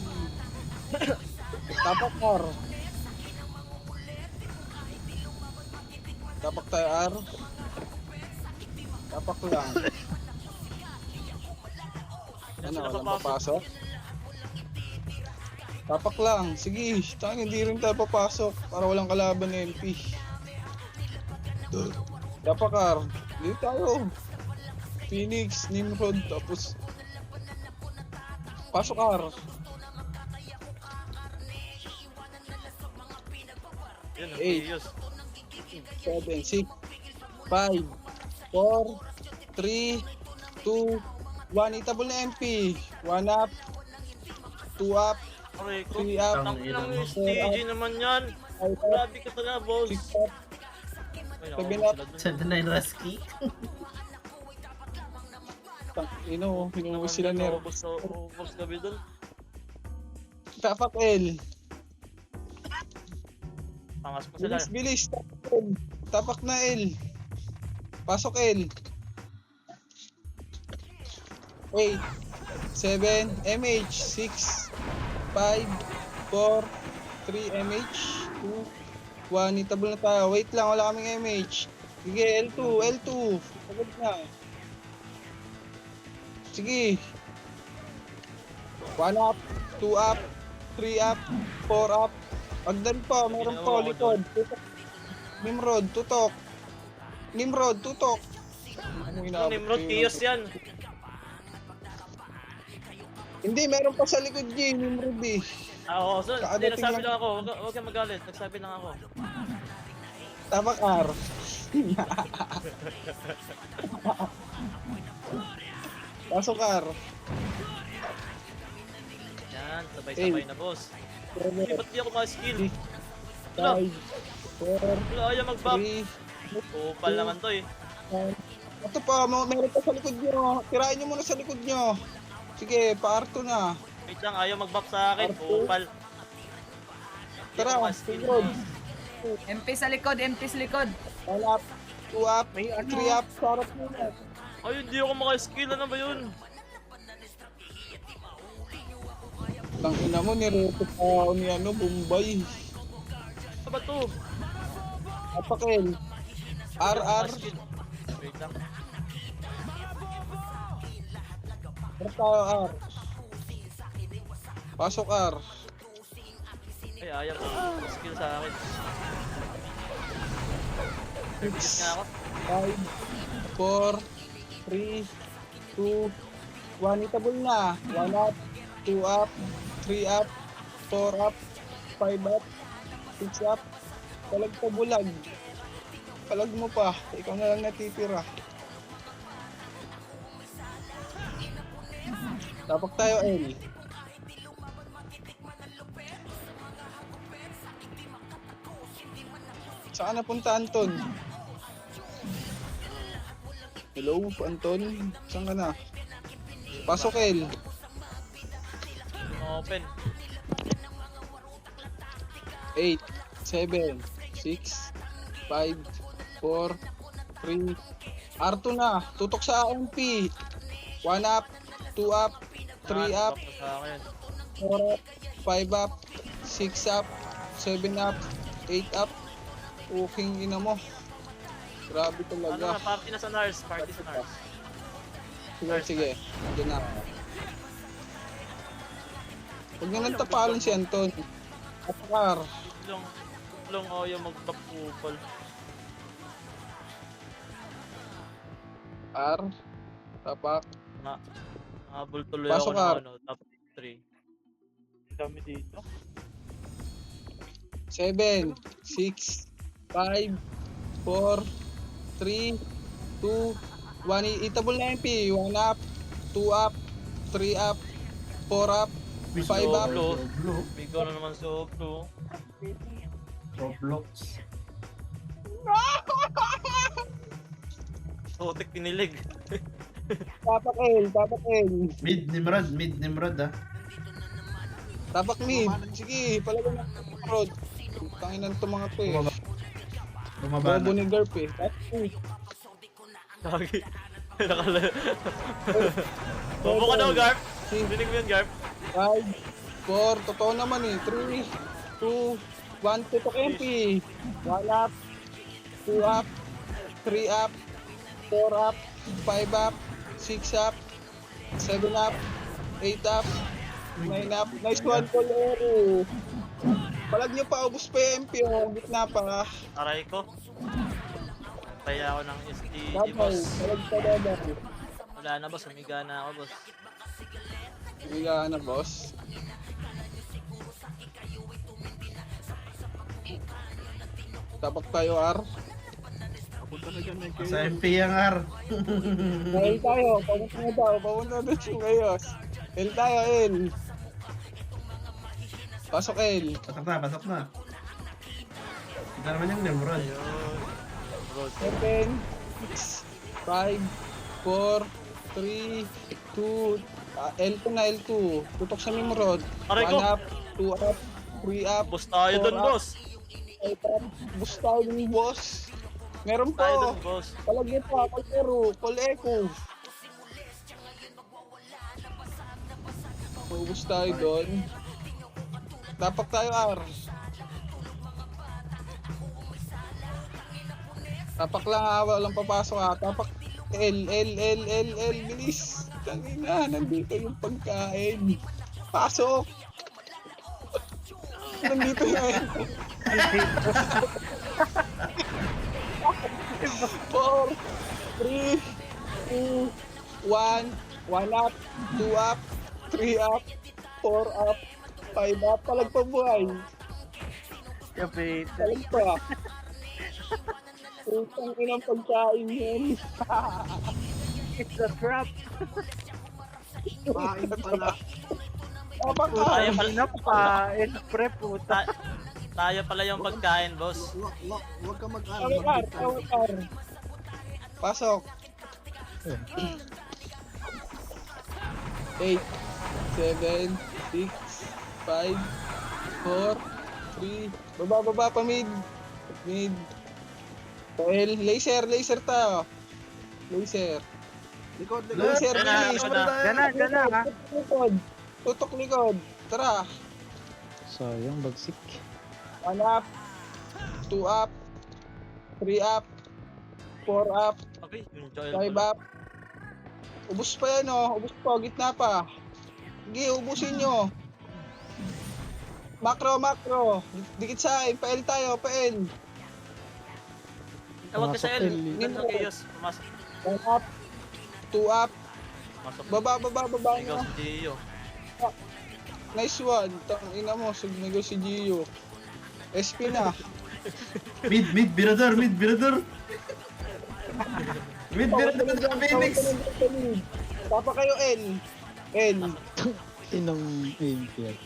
E: tapak R. Tapak tayo R. Tapak lang. Ano, walang papasok? Tapak lang. Sige, hindi rin tayo papasok para walang kalaban ng MP. Tapak R. Dito tayo. Phoenix, Nimrod, tapos pasok R.
C: Yun, ang
E: Eight.
C: serious.
E: 7, 6, 5, 4, 3, 2, 1. Itabol na MP. 1 up, 2 up,
C: Aray ko.
E: 3 up,
C: Tang inang STG naman yan.
E: 5 up,
C: Grabe ka talaga, boss.
E: 6 up,
C: Ay,
E: 7
C: nakawala
E: up.
C: sila dun.
A: Send na yung Rusky.
E: Pinuwi sila ni
C: Ubus gabi dun.
E: Tapak L.
C: Pangas ko sila.
E: Bilis. Tapak L. Tapak na L. Pasok L. 8, 7, MH, 6, 5, 4, 3, MH, 2, 1. Itabol na tayo. Wait lang, wala kaming MH. Sige, L2. Pagod na. Sige. 1 up, 2 up, 3 up, 4 up. Pagdan pa, meron pa, likod. Tutok. Nimrod, tutok. Ano
C: Yung Nimrod, Kios yan.
E: Hindi, meron pa sa likod G, Nimrod eh.
C: Oo, so, hindi,
E: Kaadating
C: nagsabi
E: lang.
C: lang ako. Huwag kang magalit. Nagsabi lang ako.
E: Tapak R. Pasok R.
C: Yan, sabay-sabay na, boss. Hindi, ba't di ako ma-skill?
E: 5, 4,
C: Wala, ayaw mag-buff.
E: 3,
C: Upal naman to eh.
E: 9. Ito pa, meron pa sa likod nyo. Tirahin nyo muna sa likod nyo. Sige, pa-R2 na.
C: Wait lang, ayaw mag-buff sa akin. Upal.
E: Tara,
C: Hindi ako ma-skill,
E: likod.
C: boss.
H: MP sa likod.
E: 1 up, 2 up, 3 up, sarap muna.
C: Ay, hindi ako maka-skill. Ano ba yun?
E: Tangina mo, nireto pa ni Bombay.
C: Ano ba to?
E: Apakel. RR.
C: Ma-skill. Wait lang.
E: R tayo, R. Pasok R.
C: Ay, ayaw ko. Skill sa akin. Service nga ako.
E: 5, 4, 3, 2, 1. Itabol na. 1 up, 2 up, 3 up, 4 up, 5 up, 6 up. Palag pa bulag. Palag mo pa. Ikaw na lang natitira. Tapak tayo, L. Saan napunta, Anton? Hello, Anton? Saan ka na? Pasok, El.
C: Open.
E: 8, 7, 6, 5, 4, 3. R2 na. Tutok sa AMP. 1 up, 2 up, 3 up,
C: Tapos sa akin.
E: 4 up, 5 up, 6 up, 7 up, 8 up. Uking ina mo. Grabe
C: Ano
E: talaga.
C: na, party na sa Nars. Party sa Nars.
E: Sige. Andiyan na. Huwag nyo nang tapalan si Anton. Apakar.
C: Tutlong o yung magpapupol.
E: R. Tapak.
C: Habol tuloy
E: Pasok,
C: ako
E: Ar.
C: ng top 3.
D: Dami dito.
E: 7, 6, 5, 4, 3, 2, 1. Itabol na MP. 1 up, 2 up, 3 up, 4 up, 5 up.
C: Bigo na naman sa Oplo.
A: Roblox.
C: Sotik pinilig.
E: Tapak L, tapak L.
A: Mid Nimrod ah.
E: Tapak mid. Sige, palagan na. Rod. Tanginan to mga to eh.
A: Bumaba
E: Bobo
A: na.
E: ni Garp eh. Tapak mid.
C: Lagi. Nakala. Bobo ka daw, Garp. Dinig mo yun, Garp.
E: 5, 4, totoo naman eh. 3, 2, 1, tutok MP. 1 up, 2 up, 3 up, 4 up, 5 up, 6 up, 7 up, 8 up, 9 up. Nice one, Colero. Palag nyo pa, ubus pa yung MP oh. Gitna pa.
C: Aray ko. Kaya ako ng STG,
E: Dabaw,
C: boss.
E: palag pa dabaw.
C: Wala na, boss. Umiga na ako, boss.
E: Bigla na, boss. Tapak tayo, R.
F: Punta na dyan, Mike.
A: Sa MP yung R.
E: L tayo, papunta na daw, papunta na yung ayos. L tayo, L. Pasok L.
A: Pasok na. Ito naman yung Nimrod.
E: 7, 6, 5, 4, 3, 2, L2 na L2. Tutok sa Nimrod.
C: Aray
E: 1
C: ko.
E: up, 2 up, 3 up,
C: Boss tayo
E: 4
C: dun,
E: up,
C: boss.
E: 8 up. Boost tayo dun, boss. Meron
C: Tayo
E: po.
C: dun, boss.
E: Palagyan pa, Colero, Coleco. Ubus tayo doon. Tapak tayo, R. Tapak lang ha, walang papasok ha. Tapak L, bilis. Kanina, nandito yung pagkain. Pasok! Nandito yung 4, 3, 2, 1, 1 up, 2 up, 3 up, 4 up, 5 up, palag pa buhay.
D: Kapit.
E: Palag pa. Utang inang pagkain yun.
D: It's a trap.
F: Pain pala.
E: Tapak ka.
C: Tayo pala.
D: Ano pa? It's prep puta.
C: Tayo pala yung pagkain, boss.
F: Huwag ka
E: Tawag R. Pasok. 8, 7, 6, 5, 4, 3. Baba pa mid. Mid. L, laser tayo. Laser.
F: Likod.
E: Laser,
C: Yan na,
E: bilis.
C: yan na.
D: Diyan na ha.
E: Likod. Tutok likod. Tara.
I: Sayang, bagsik.
E: 1 up, 2 up, 3 up, 4 up,
C: Okay, yung Joel
E: 5
C: pala.
E: up. Ubus pa yan oh. Ubus pa. Gitna pa. Sige, ubusin nyo. Macro. Dikit sa akin. Pa-L tayo. Pa-L.
C: Tawag ka sa L.
I: Pumasok, L.
C: Ganda chaos. Pumasok.
E: 1 up. 2 up.
C: Pumasok.
E: Baba
C: Ikaw
E: na.
C: si Gio.
E: Nice one. Ina mo, sugnigo si Gio. SP na.
A: Mid, Birador. Mid, Birador sa Phoenix.
E: Papa kayo L. L.
I: Inang impyet.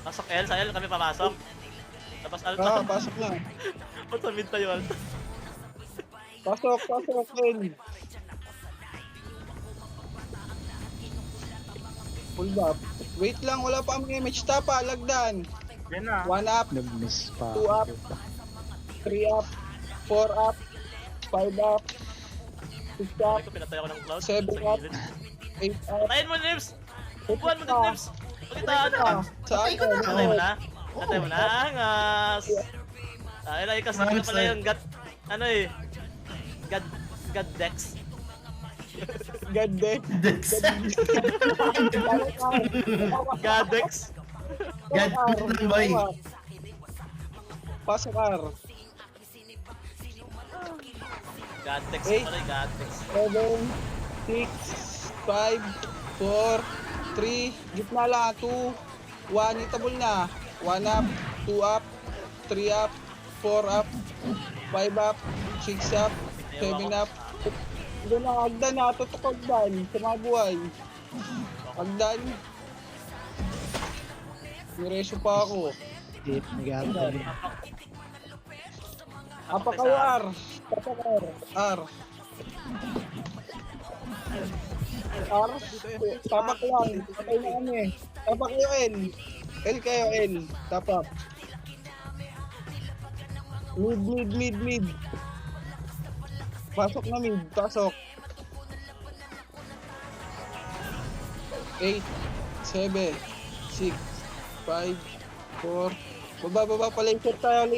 C: Pasok L. Sa L kami papasok. Tapos Alta.
E: Ah, pasok na.
C: Ba't sa mid tayo Alta?
E: Pasok L. Full up. Wait lang, wala pa ang image. Tapa, lagdan.
D: Yan na.
E: 1 up,
I: Nag-miss pa.
E: 2 up, 3 up, 4 up, 5 up, 6 up,
C: Sabi ko pinatay ako ng cloud.
E: 7
C: Sa
E: up,
C: gilid.
E: 8 up.
C: Patayin mo Nips! Upuan mo din Nips! Pagitaan ka!
E: Sa akin,
C: Patay mo na? Patay mo na? Angas! Ay na ikas na pala yung God... Ano eh? God Dex.
E: God Dex.
A: Dex.
C: God Dex.
A: God ng boy.
E: Pasok R.
C: God Dex
E: Eight.
C: pala yung God Dex.
E: 7, 6, 5, 4, 3, gitna lang, 2, 1, itabol na. 1 up, 2 up, 3 up, 4 up, 5 up, 6 up, 7 up. Doon na, agdan na, tutok agdan, sa mga buhay. Agdan. Mireso pa ako.
I: Tip, nag-aaral.
E: Apa kayo R? Tapak R. R. R. Tapak lang. Patay na kami. Tapak kayo L. L kayo L. Tapak. Mid. Pasok na mid. Pasok. 8, 7, 6, 5, 4. Baba pa laser tayo.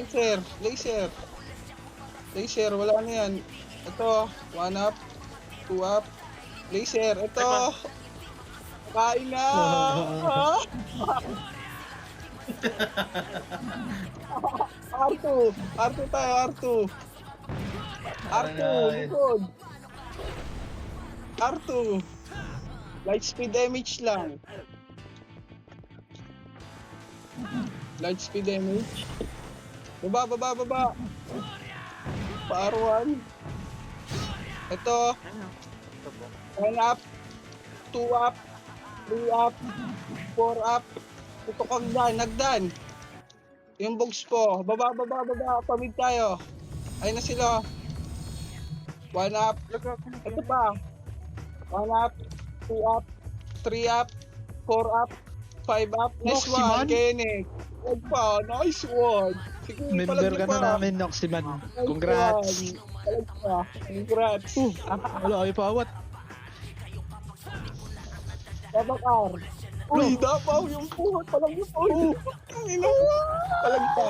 E: Laser, wala na yan. Ito, 1 up, 2 up, laser. Ito, kain na. R2 tayo, R2. R2, likod. R2. Light speed damage lang. Light speed damage. Baba. Pa-R1. Ito. 1 up. 2 up. 3 up. 4 up. Tutok hagdan. Yung box po. Baba. Pamid tayo. Ayun na sila. 1 up. Ito pa. 1 up. 2 up. 3 up. 4 up. 5 up. Nice
I: Noximan?
E: one, Kenneth. Huwag pa. Nice one. Sige,
I: Member ka na namin, Noximan. Congrats.
E: Congrats.
I: Wala kayo pawat.
E: Tabak R. Uy, dapaw yung puhot. Palag yung puhot. Palag pa.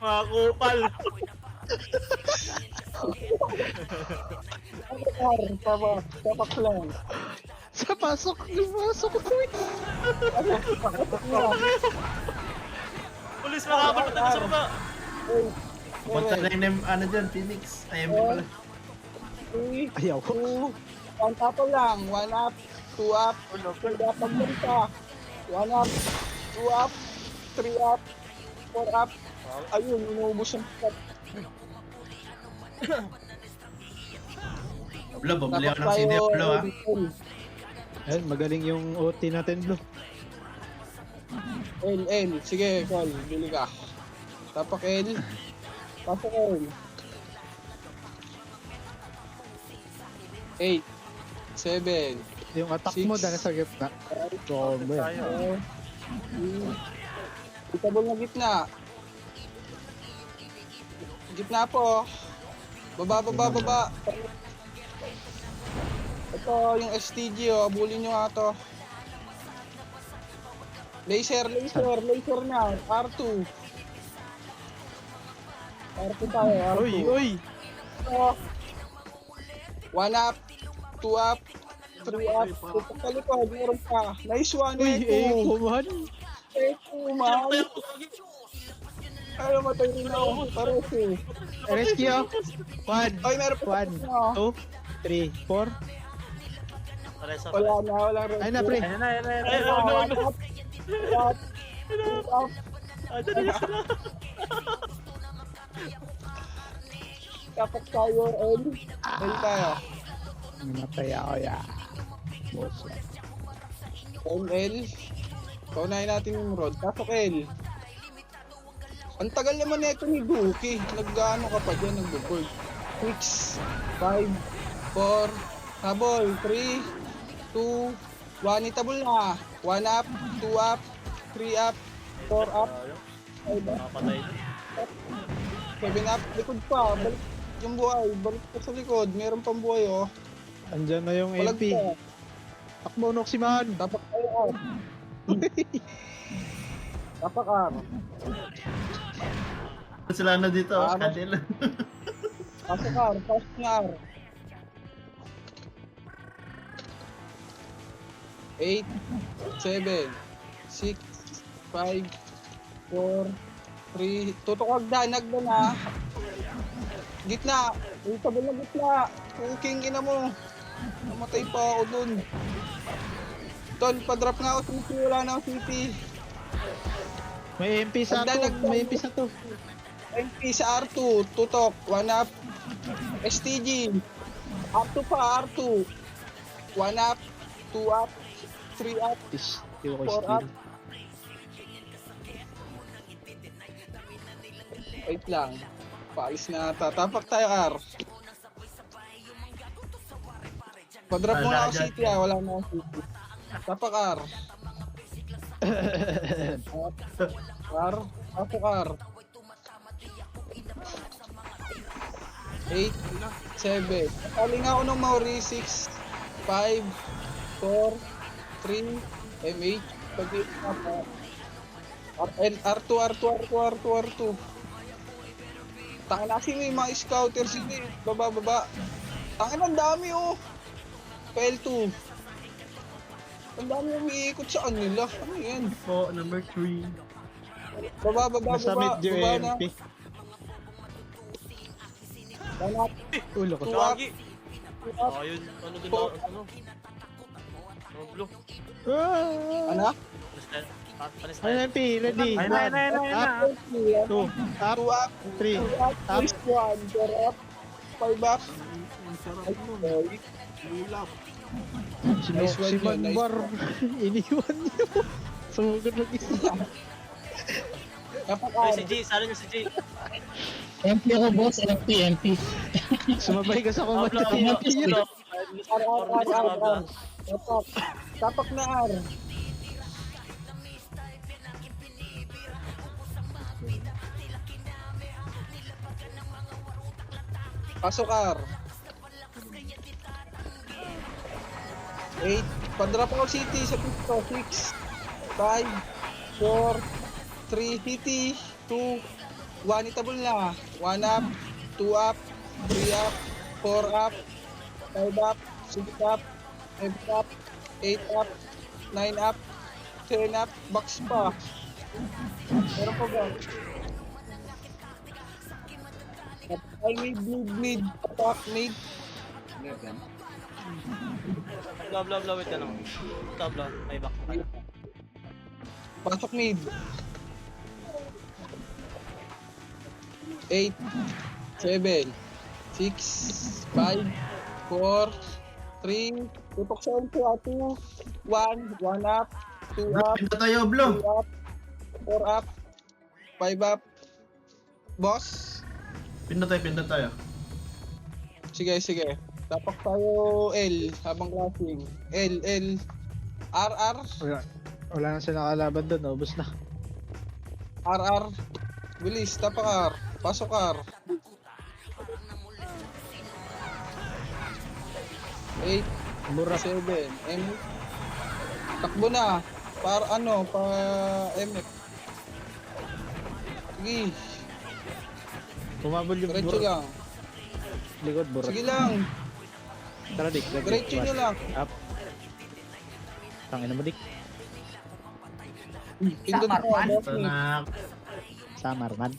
C: Mga kupal.
E: Tabak R. Tabak lang.
I: Sa pasok. Uy.
C: Pulis makakapal na sa baba.
A: Punta na yung ano dyan, Phoenix. IMP pala.
E: 3,
I: Ayaw ko.
E: 2, 1 up lang. 1 up, 2 up, 3 up, pagpunta. 1 up, 2 up, 3 up, 4 up. Ayun, inuubos yung pikat.
A: Blo, bumili ako ng CD, Blo ha.
I: Ayun, magaling yung OT natin, Blo.
E: L. Sige, call. Bili ka. Tapak L. Tapak L. 8, 7,
I: Yung attack
E: Six.
I: mo dahil sa gitna. Combo yan.
E: 4, itabol na gitna. Gitna po. Baba. Ito yung STG oh, abulin nyo nga to. Laser na. R2 tayo, R2.
I: Uy.
E: Ito. 1 up, 2 up, 3 up. Tutok sa likod, meron pa. Nice one,
I: Uy,
E: Echo.
I: man.
E: Echo, man. Ay, matay rin ako. Pares eh.
I: Rescue. 1,
E: Ay, meron pa.
I: 1, 2, 3, 4.
C: Paresa.
E: Wala na, walang rescue.
I: Ay na, pre.
G: Ayan na, ayan na, ayan na.
C: Ay, ano, ano?
E: Up. Up.
C: Andyan na yung sila.
E: Tapak tayo, L. L tayo.
I: Namatay ako, ya. Boss.
E: L. Paunahin natin yung road. Pasok L. Ang tagal naman nito ni Duki. Nag-ano ka pa dyan, nag-board. 6, 5, 4, habol, 3, 2, 1, itabol na. 1 up, 2 up, 3 up, 4 up, 5 up,
C: Nakapatay.
E: 7 up, likod pa. Balik yung buhay, balik pa sa likod. Meron pang buhay oh.
I: Andyan na yung
E: Palag
I: MP.
E: pa.
I: Takbo, Noximan.
E: Tapak tayo up. Tapak up.
A: Sila na dito,
E: Ah,
A: Kadil.
E: Pasok R, pasok na R. 8, 7, 6, 5, 4, 3, tutok hagdan ha. Gitna, itabol na gitna. King ina mo. Namatay pa ako dun. Tol, pa-drop nga ako CP, wala na ako CP.
I: May MP sa
E: Hagdan,
I: to.
E: hagdan.
I: May MP sa to.
E: MP sa R2, tutok, 1 up. STG, R2 pa, R2. 1 up, 2 up, 3 up,
I: Is, di ko
E: 4 up.
I: steal.
E: Wait lang. Paalis na ata. Tapak tayo, R. Padrop mo na ako city wala na ako city. Tapak R. R. Tapak R. 8, 7. Aling ako ng Maori. 6, 5, 4, 3, MH. R2, R2, R2, R2, R2. Tangin na kasi may mga scouter sige. Baba. Tangin ang dami oh. PL2. Ang dami umiikot sa kanila. Ano yan?
A: Po, number 3.
E: Baba.
I: Nasa mid yung
E: Baba na.
I: MP.
E: Banat.
I: Ulo ko.
C: Gagi. Ayun, ano din ba? Ano? Ano, blue?
I: Ah!
E: Ano?
C: Panis
I: Ano
C: tayo.
I: MP? Ready?
G: Ayan na, ayan na, ayan na, ayan na.
I: 1, 2, up,
E: 2 up.
I: 3.
E: 2 up. 1. 4 up. 5 up.
F: Ang sarap nun.
E: Okay.
F: Ulap.
I: Si
E: Nice one
I: Noximan
E: yun, nice
I: bar. Iniwan niyo. Sumugod ng isa.
E: Dapat
C: Ay,
E: R.
C: si G, salo niyo si G.
J: MP ako boss, MP.
I: Sumabay ka sa
C: Abla,
I: kumanda.
E: R. Tapak na R. Pasok R. 8. Padrop ako city sa pito. 6, 5, 4, 3, city, 2, 1, itabol na. 1 up, 2 up, 3 up, 4 up, 5 up, 6 up, 7 up, 8 up, 9 up, 10 up, box pa. Meron pa ba? Ay, may bleed, attack, mid.
C: Bla, wait ka lang. Ito, bla. Ay, back.
E: Pasok mid. 8, 7, 6, 5, 4, 3, tutok sa 2, 1, 1 up, 2 up,
A: Pinta tayo, Blue.
E: 3 up, 4 up, 5 up. Boss?
A: Pinta tayo.
E: Sige. Tapak tayo L habang classing. L. RR.
I: Wala na siya nakalaban doon. Ubus na.
E: RR. Bilis, tapak R. Pasok R. 8,
I: Mura.
E: 7, M. Takbo na. Para ano, pa MF. Sige,
I: Kumabol yung
E: diretso
I: bura.
E: lang.
I: Likod, bura.
E: Sige lang,
I: Tara, Dick.
E: diretso nyo lang.
I: Up. Tangina mo dik.
E: Pindot mo, boss
A: Ito
E: me.
A: na.
I: Samarman.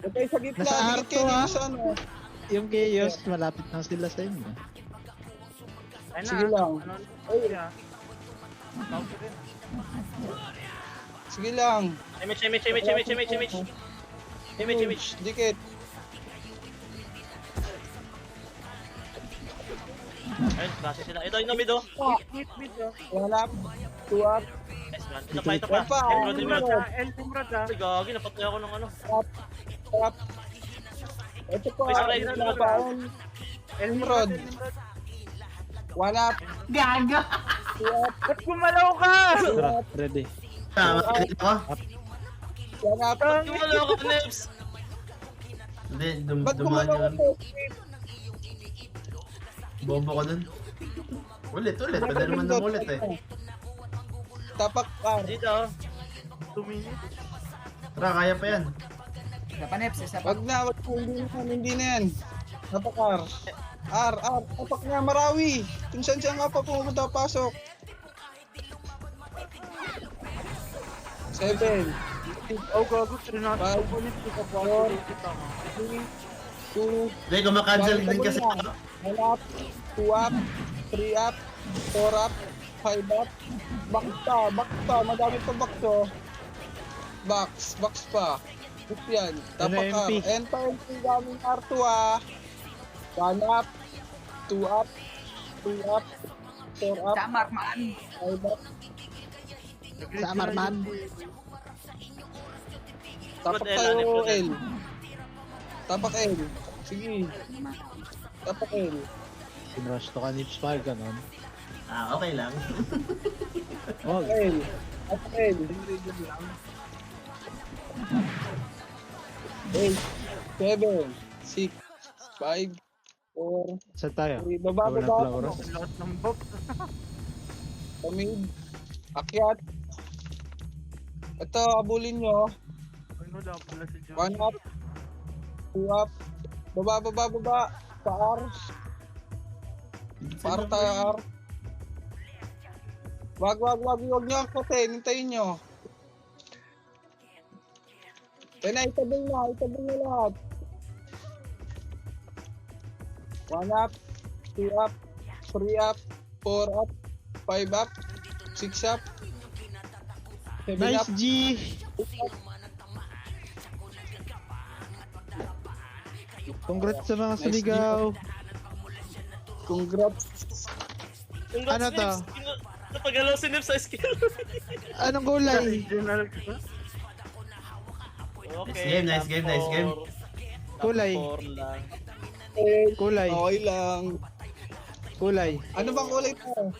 E: Okay, sa gitna.
I: Nasa
E: Dikit
I: arto,
E: kayo dito
I: ah.
E: sa ano.
I: Yung chaos, malapit na sila sa inyo.
D: Ayun
E: Sige lang.
D: Ano,
E: Ay,
D: siya. Counter rin.
E: sige lang.
C: Image.
E: Dikit.
C: Ayun, klase sila. Ito, yung mid, oh.
D: Mid, mid, oh.
E: 1 up, 2 up,
C: Nice one. Ito pa.
E: One pa.
C: Emerald.
D: Emerald, ah.
C: Ay, gagi, napatay ako ng ano.
E: up. Ito pa.
C: May sakay na,
E: Labaon. Emerald. 1 up,
F: Gaga!
E: 2 up,
D: Ba't gumalaw ka?
I: Tara, ready.
A: Makikita ko?
E: 1 up.
C: Tumalo ako, Neps.
A: Hindi,
E: Ba't
A: dumaan
E: gumalaw
A: yun.
E: ko?
A: Bobo ko dun. Ulit. Pwede naman ng ulit eh.
E: Tapak ka.
C: Dito, oh.
D: 2 minutes.
A: Tara, kaya pa yan.
E: Wag na, hindi na yan. Tapakar. Tapak na, Marawi. Kung saan siya nga pa pumunta, pasok. 7,
D: Oh, gago. 3 na.
E: 5, 4, 3, 2,
A: Hindi, kumakancel din kasi ako.
E: 1 up, 2 up, 3 up, 4 up, 5 up. Box pa. Madami pa box, oh. Box pa. Box yan. Tapakar.
I: MP.
E: Enter gaming R2, ah. 1 up, 2 up, 3 up, 4 up, 5 up.
I: Samarman.
E: Tapak tayo, L. Tapak L. Sige. Tapak L.
I: Pinrush to ka nips pa, ganon.
A: Okay lang.
I: Wag.
E: L. Tapak L. 8, 7, 6, 5, 4,
I: Saan tayo?
E: 3. Baba.
I: Flowers.
D: Lahat ng box.
E: Tamid. Akyat. Ito, abulin nyo.
D: Ano lang pala si John?
E: 1 up. 2 up. Baba. Paar. Paar tayo, R. Wag nyo ang kote. Hintayin nyo. Kaya na, itabing na lahat. 1 up. 2 up. 3 up. 4 up. 5 up. 6 up. 7
I: Nice
E: up.
I: G! Congrats sa mga sumigaw.
E: Congrats.
C: Congrats,
I: Ano to?
C: Neps. Napagalaw si Neps sa skill.
I: Anong kulay?
D: Original ka?
C: Okay.
A: Nice game.
I: Kulay.
E: Eh,
I: Kulay.
E: okay lang.
I: Kulay.
E: Ano bang kulay to?